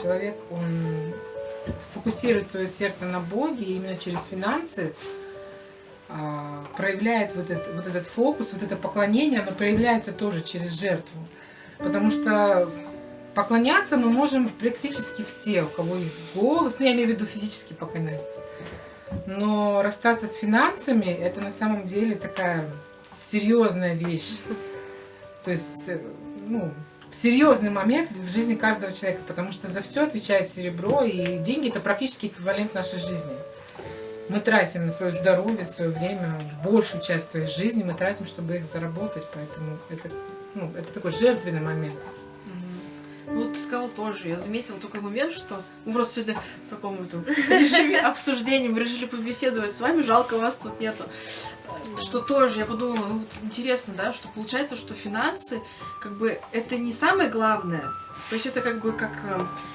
Человек, он фокусирует свое сердце на Боге, и именно через финансы проявляет вот этот фокус, вот это поклонение, оно проявляется тоже через жертву. Потому что поклоняться мы можем практически все, у кого есть голос, ну я имею в виду физически поклоняться. Но расстаться с финансами — это на самом деле такая серьезная вещь. То есть, ну, серьезный момент в жизни каждого человека, потому что за все отвечает серебро, и деньги — это практически эквивалент нашей жизни. Мы тратим на свое здоровье, свое время, большую часть своей жизни мы тратим, чтобы их заработать, поэтому это такой жертвенный момент. Ну, вот ты сказала тоже. Я заметила такой момент, что мы просто сегодня в таком режиме обсуждения, мы решили побеседовать с вами, жалко, вас тут нету. Что тоже, я подумала, ну вот интересно, да, что получается, что финансы, как бы, это не самое главное. То есть это как бы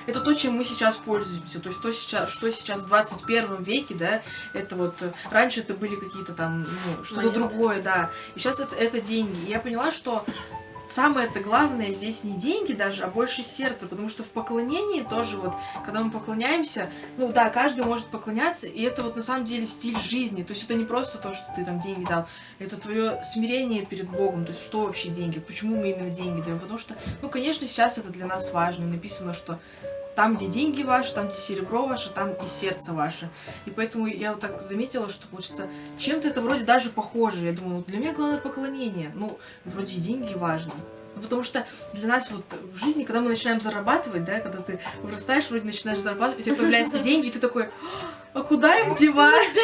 это то, чем мы сейчас пользуемся. То есть то, что сейчас в 21 веке, да, это вот раньше это были какие-то там, ну, что-то другое, да. И сейчас это деньги. И я поняла, что самое-то главное здесь не деньги даже, а больше сердце, потому что в поклонении тоже вот, когда мы поклоняемся, ну да, каждый может поклоняться, и это вот на самом деле стиль жизни, то есть это не просто то, что ты там деньги дал, это твое смирение перед Богом, то есть что вообще деньги, почему мы именно деньги даем, потому что, ну, конечно, сейчас это для нас важно, написано, что там, где деньги ваши, там, где серебро ваше, там и сердце ваше. И поэтому я вот так заметила, что, получится, чем-то это вроде даже похоже. Я думаю, ну, для меня главное поклонение. Ну, вроде и деньги важны. Потому что для нас вот в жизни, когда мы начинаем зарабатывать, да, когда ты вырастаешь, вроде начинаешь зарабатывать, у тебя появляются деньги, и ты такой, а куда их девать?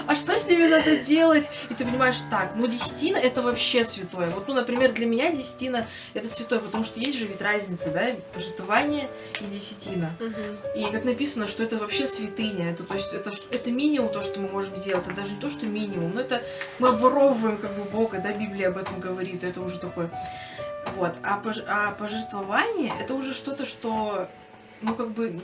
А что с ними надо делать? И ты понимаешь, так, ну десятина — это вообще святое. Вот, ну, например, для меня десятина — это святое, потому что есть же ведь разница, да, пожертвование и десятина. И как написано, что это вообще святыня, это, то есть это минимум то, что мы можем сделать, это даже не то, что минимум, но это мы обворовываем как бы Бога, да, Библия об этом говорит, это уже такое. Вот, а пожертвование — это уже что-то, что, ну, как бы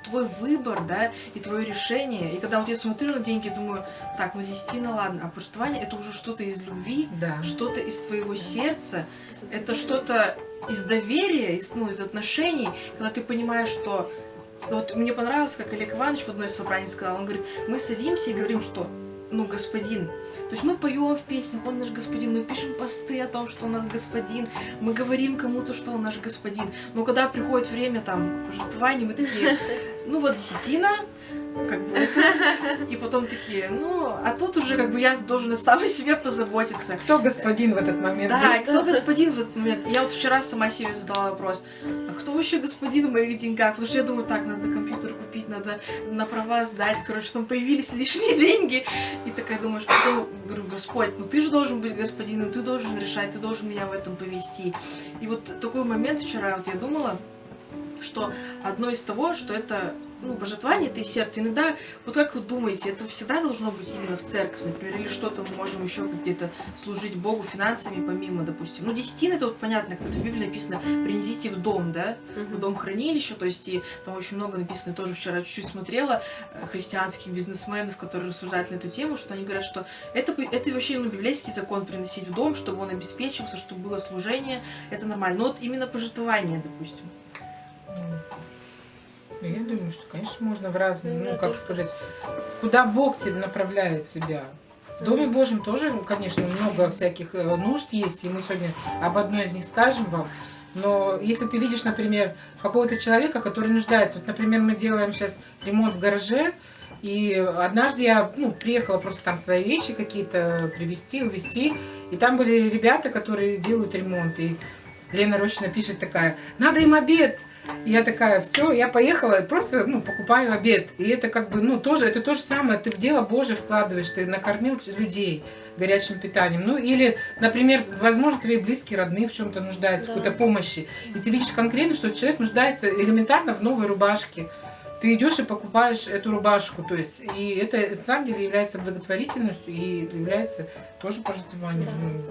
твой выбор, да, и твое решение. И когда вот я смотрю на деньги, думаю, так, ну десятина, ладно, а пожертвование — это уже что-то из любви, Да. что-то из твоего сердца, это что-то из доверия, из отношений, когда ты понимаешь, что... Вот мне понравилось, как Олег Иванович в одной собрании сказал, он говорит, мы садимся и говорим, что, ну, господин. То есть мы поем в песнях, он наш господин, мы пишем посты о том, что он наш господин, мы говорим кому-то, что он наш господин. Но когда приходит время там пожертвований, мы такие, ну вот десятина, как бы это, и потом такие, ну, а тут уже как бы я должен сам о себе позаботиться. Кто господин в этот момент? Да, и кто господин в этот момент? Я вот вчера сама себе задала вопрос, а кто вообще господин в моих деньгах? Потому что я думаю, так, надо компьютер купить, надо на права сдать, короче, там появились лишние деньги. И такая думаешь, говорю, Господь, ну ты же должен быть господином, ты должен решать, ты должен меня в этом повести. И вот такой момент вчера вот я думала, что одно из того, что это, ну, пожертвование — это и сердце. Иногда, вот как вы думаете, это всегда должно быть именно в церкви, например, или что-то мы можем еще где-то служить Богу финансами, помимо, допустим. Ну, десятина — это вот понятно, как это в Библии написано, принесите в дом, да, в дом хранилища, то есть и там очень много написано, тоже вчера чуть-чуть смотрела, христианских бизнесменов, которые рассуждают на эту тему, что они говорят, что это вообще, ну, библейский закон приносить в дом, чтобы он обеспечивался, чтобы было служение, это нормально. Но вот именно пожертвование, допустим. Я думаю, что, конечно, можно в разные, ну, как сказать, куда Бог тебя направляет тебя. В Доме Божьем тоже, конечно, много всяких нужд есть, и мы сегодня об одной из них скажем вам. Но если ты видишь, например, какого-то человека, который нуждается, вот, например, мы делаем сейчас ремонт в гараже, и однажды я приехала просто там свои вещи какие-то привезти, увезти, и там были ребята, которые делают ремонт, и Лена Рощина пишет такая: надо им обед. И я такая: все, я поехала, просто покупаю обед. И это как бы, тоже, это то же самое, ты в дело Божие вкладываешь, ты накормил людей горячим питанием. Ну или, например, возможно, твои близкие, родные в чем-то нуждаются, в какой-то помощи. И ты видишь конкретно, что человек нуждается элементарно в новой рубашке. Ты идешь и покупаешь эту рубашку, то есть, и это на самом деле является благотворительностью и является тоже пожертвованием.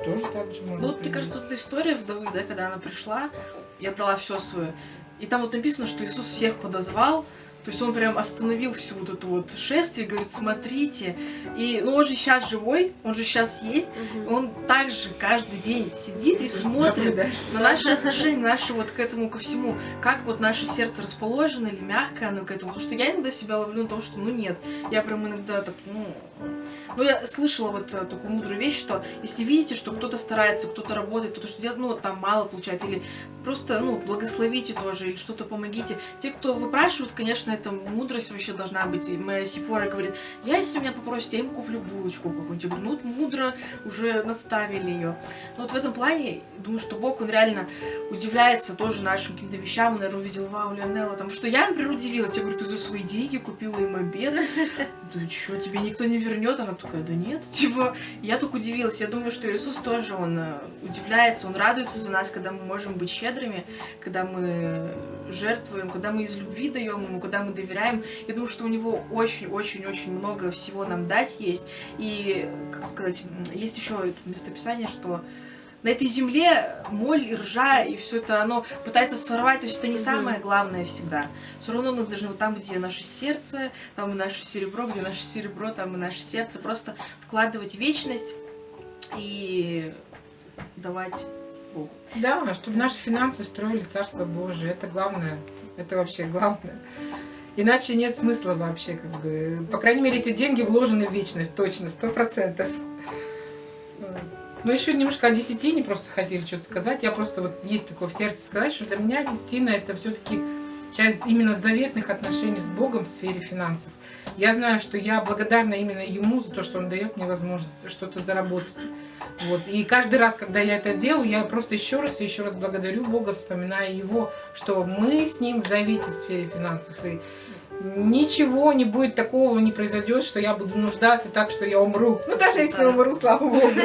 Тоже так же можно. Ну, вот, мне кажется, вот эта история вдовы, да, когда она пришла и отдала все свое. И там вот написано, что Иисус всех подозвал. То есть он прям остановил всю вот это вот шествие, говорит: смотрите. И он же сейчас живой, он же сейчас есть. Он также каждый день сидит и смотрит на наши отношения, наши вот к этому, ко всему. Как вот наше сердце расположено или мягкое оно к этому. Потому что я иногда себя ловлю на том, что нет. Я прям иногда так, я слышала вот такую мудрую вещь, что если видите, что кто-то старается, кто-то работает, кто-то что делает, там мало получает, или просто, благословите тоже, или что-то помогите. Те, кто выпрашивают, конечно, это мудрость вообще должна быть. И моя Сефора говорит: если меня попросят, я им куплю булочку какую-нибудь. Я говорю: мудро уже наставили ее. Но вот в этом плане, думаю, что Бог, Он реально удивляется тоже нашим каким-то вещам. Он, наверное, увидел: вау, Леонелла, там, что я, например, удивилась. Я говорю: ты за свои деньги купила им обед? Да что, тебе никто не вернет? Она такая: да нет. Я только удивилась. Я думаю, что Иисус тоже, Он удивляется, Он радуется за нас, когда мы можем быть щедрыми, когда мы жертвуем, когда мы из любви даем Ему, когда мы доверяем. Я думаю, что у Него очень-очень-очень много всего нам дать есть. И, как сказать, есть еще это местописание, что на этой земле моль и ржа, и все это оно пытается своровать, то есть это не самое главное всегда. Все равно мы должны вот там, где наше сердце, там и наше серебро, где наше серебро, там и наше сердце, просто вкладывать вечность и давать Богу. Да, чтобы наши финансы строили Царство Божие, это главное, это вообще главное. Иначе нет смысла вообще, как бы. По крайней мере, эти деньги вложены в вечность, точно, 100%. Но еще немножко о десятине просто хотели что-то сказать. Я просто вот есть такое в сердце сказать, что для меня десятина — это все-таки часть именно заветных отношений с Богом в сфере финансов. Я знаю, что я благодарна именно Ему за то, что Он дает мне возможность что-то заработать. Вот. И каждый раз, когда я это делаю, я просто еще раз и еще раз благодарю Бога, вспоминая Его, что мы с Ним в завете в сфере финансов. И ничего не будет такого, не произойдет, что я буду нуждаться так, что я умру. Даже если я умру, слава Богу.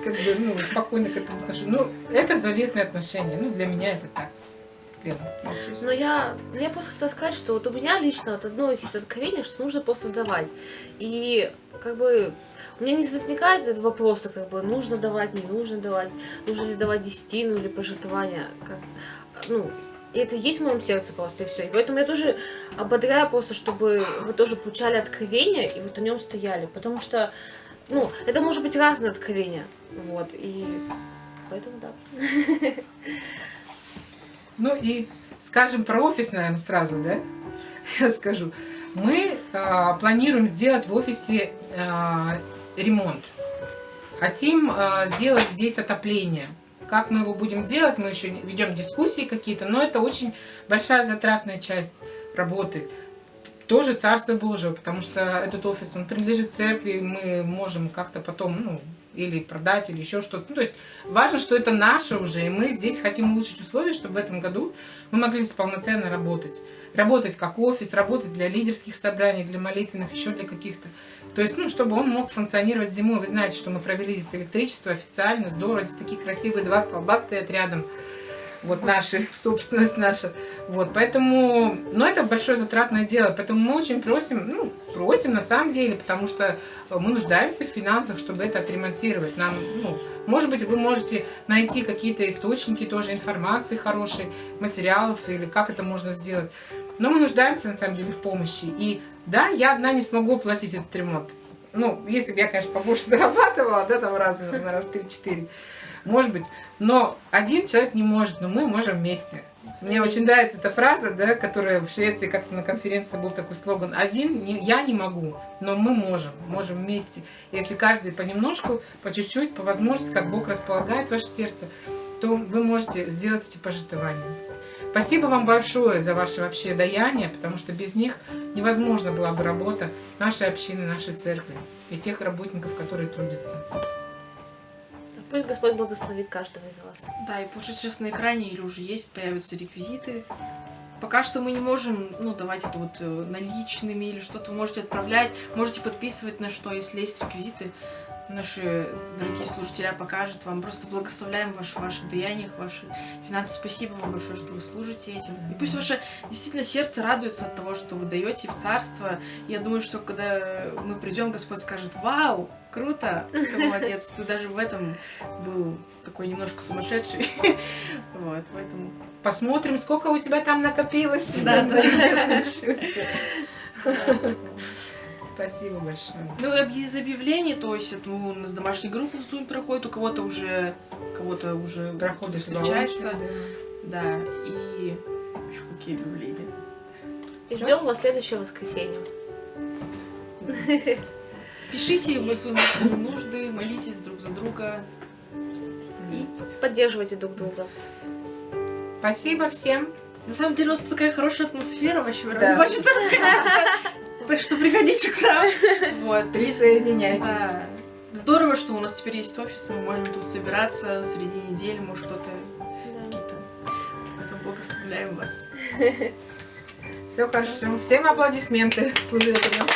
Как бы, спокойно к этому отношусь. Это заветные отношения. Для меня это так. Лена, молчишь? Я просто хотела сказать, что вот у меня лично вот одно из откровений, что нужно просто давать. И как бы у меня не возникает этого вопроса, как бы нужно давать, не нужно давать, нужно ли давать десятину или пожертвования. И это есть в моем сердце просто, и все. И поэтому я тоже ободряю просто, чтобы вы тоже получали откровение и вот о нем стояли. Потому что, это может быть разное откровение. Вот, и поэтому да. И скажем про офис, наверное, сразу, да? Я скажу. Мы планируем сделать в офисе ремонт. Хотим сделать здесь отопление. Как мы его будем делать, мы еще ведем дискуссии какие-то, но это очень большая затратная часть работы. Тоже Царство Божие, потому что этот офис, он принадлежит церкви, мы можем как-то потом, или продать, или еще что-то. То есть важно, что это наше уже, и мы здесь хотим улучшить условия, чтобы в этом году мы могли полноценно работать. Работать как офис, работать для лидерских собраний, для молитвенных, еще для каких-то. То есть, чтобы он мог функционировать зимой. Вы знаете, что мы провели здесь электричество официально, здорово. Здесь такие красивые 2 столба стоят рядом. Вот наши, собственность наша. Вот, поэтому, это большое затратное дело. Поэтому мы очень просим на самом деле, потому что мы нуждаемся в финансах, чтобы это отремонтировать. Нам, может быть, вы можете найти какие-то источники тоже информации хорошей, материалов, или как это можно сделать. Но мы нуждаемся, на самом деле, в помощи. И да, я одна не смогу оплатить этот ремонт. Если бы я, конечно, побольше зарабатывала, там раза, наверное, в 3-4. Может быть. Но один человек не может, но мы можем вместе. Мне очень нравится эта фраза, которая в Швеции как-то на конференции был такой слоган. Я не могу, но мы можем вместе. Если каждый понемножку, по чуть-чуть, по возможности, как Бог располагает ваше сердце, то вы можете сделать эти пожертвования. Спасибо вам большое за ваши вообще даяния, потому что без них невозможна была бы работа нашей общины, нашей церкви и тех работников, которые трудятся. Пусть Господь благословит каждого из вас. Да, и получается сейчас на экране или уже есть, появятся реквизиты. Пока что мы не можем, давать это вот наличными или что-то. Вы можете отправлять, можете подписывать на что, если есть реквизиты. Наши дорогие служители покажут вам. Просто благословляем в ваших даяниях, ваши финансы. Спасибо вам большое, что вы служите этим. И пусть ваше действительно сердце радуется от того, что вы даете в царство. Я думаю, что когда мы придем, Господь скажет: вау, круто, ты молодец. Ты даже в этом был такой немножко сумасшедший. Вот, поэтому... Посмотрим, сколько у тебя там накопилось. Да. Спасибо большое. Из объявлений, то есть у нас домашние группы в Zoom проходят, у кого-то уже Проходы встречается. Да, и еще какие объявления. И ждем вас следующее воскресенье. Пишите свои нужды, молитесь друг за друга. Поддерживайте друг друга. Спасибо всем. На самом деле у нас тут такая хорошая атмосфера, вообще Да. хочется расходиться. Так что приходите к нам. Вот. Присоединяйтесь. Да. Здорово, что у нас теперь есть офис, и мы можем тут собираться среди недели, может кто-то какие-то. Поэтому благословляем вас. Все хорошо. Всем аплодисменты служителям.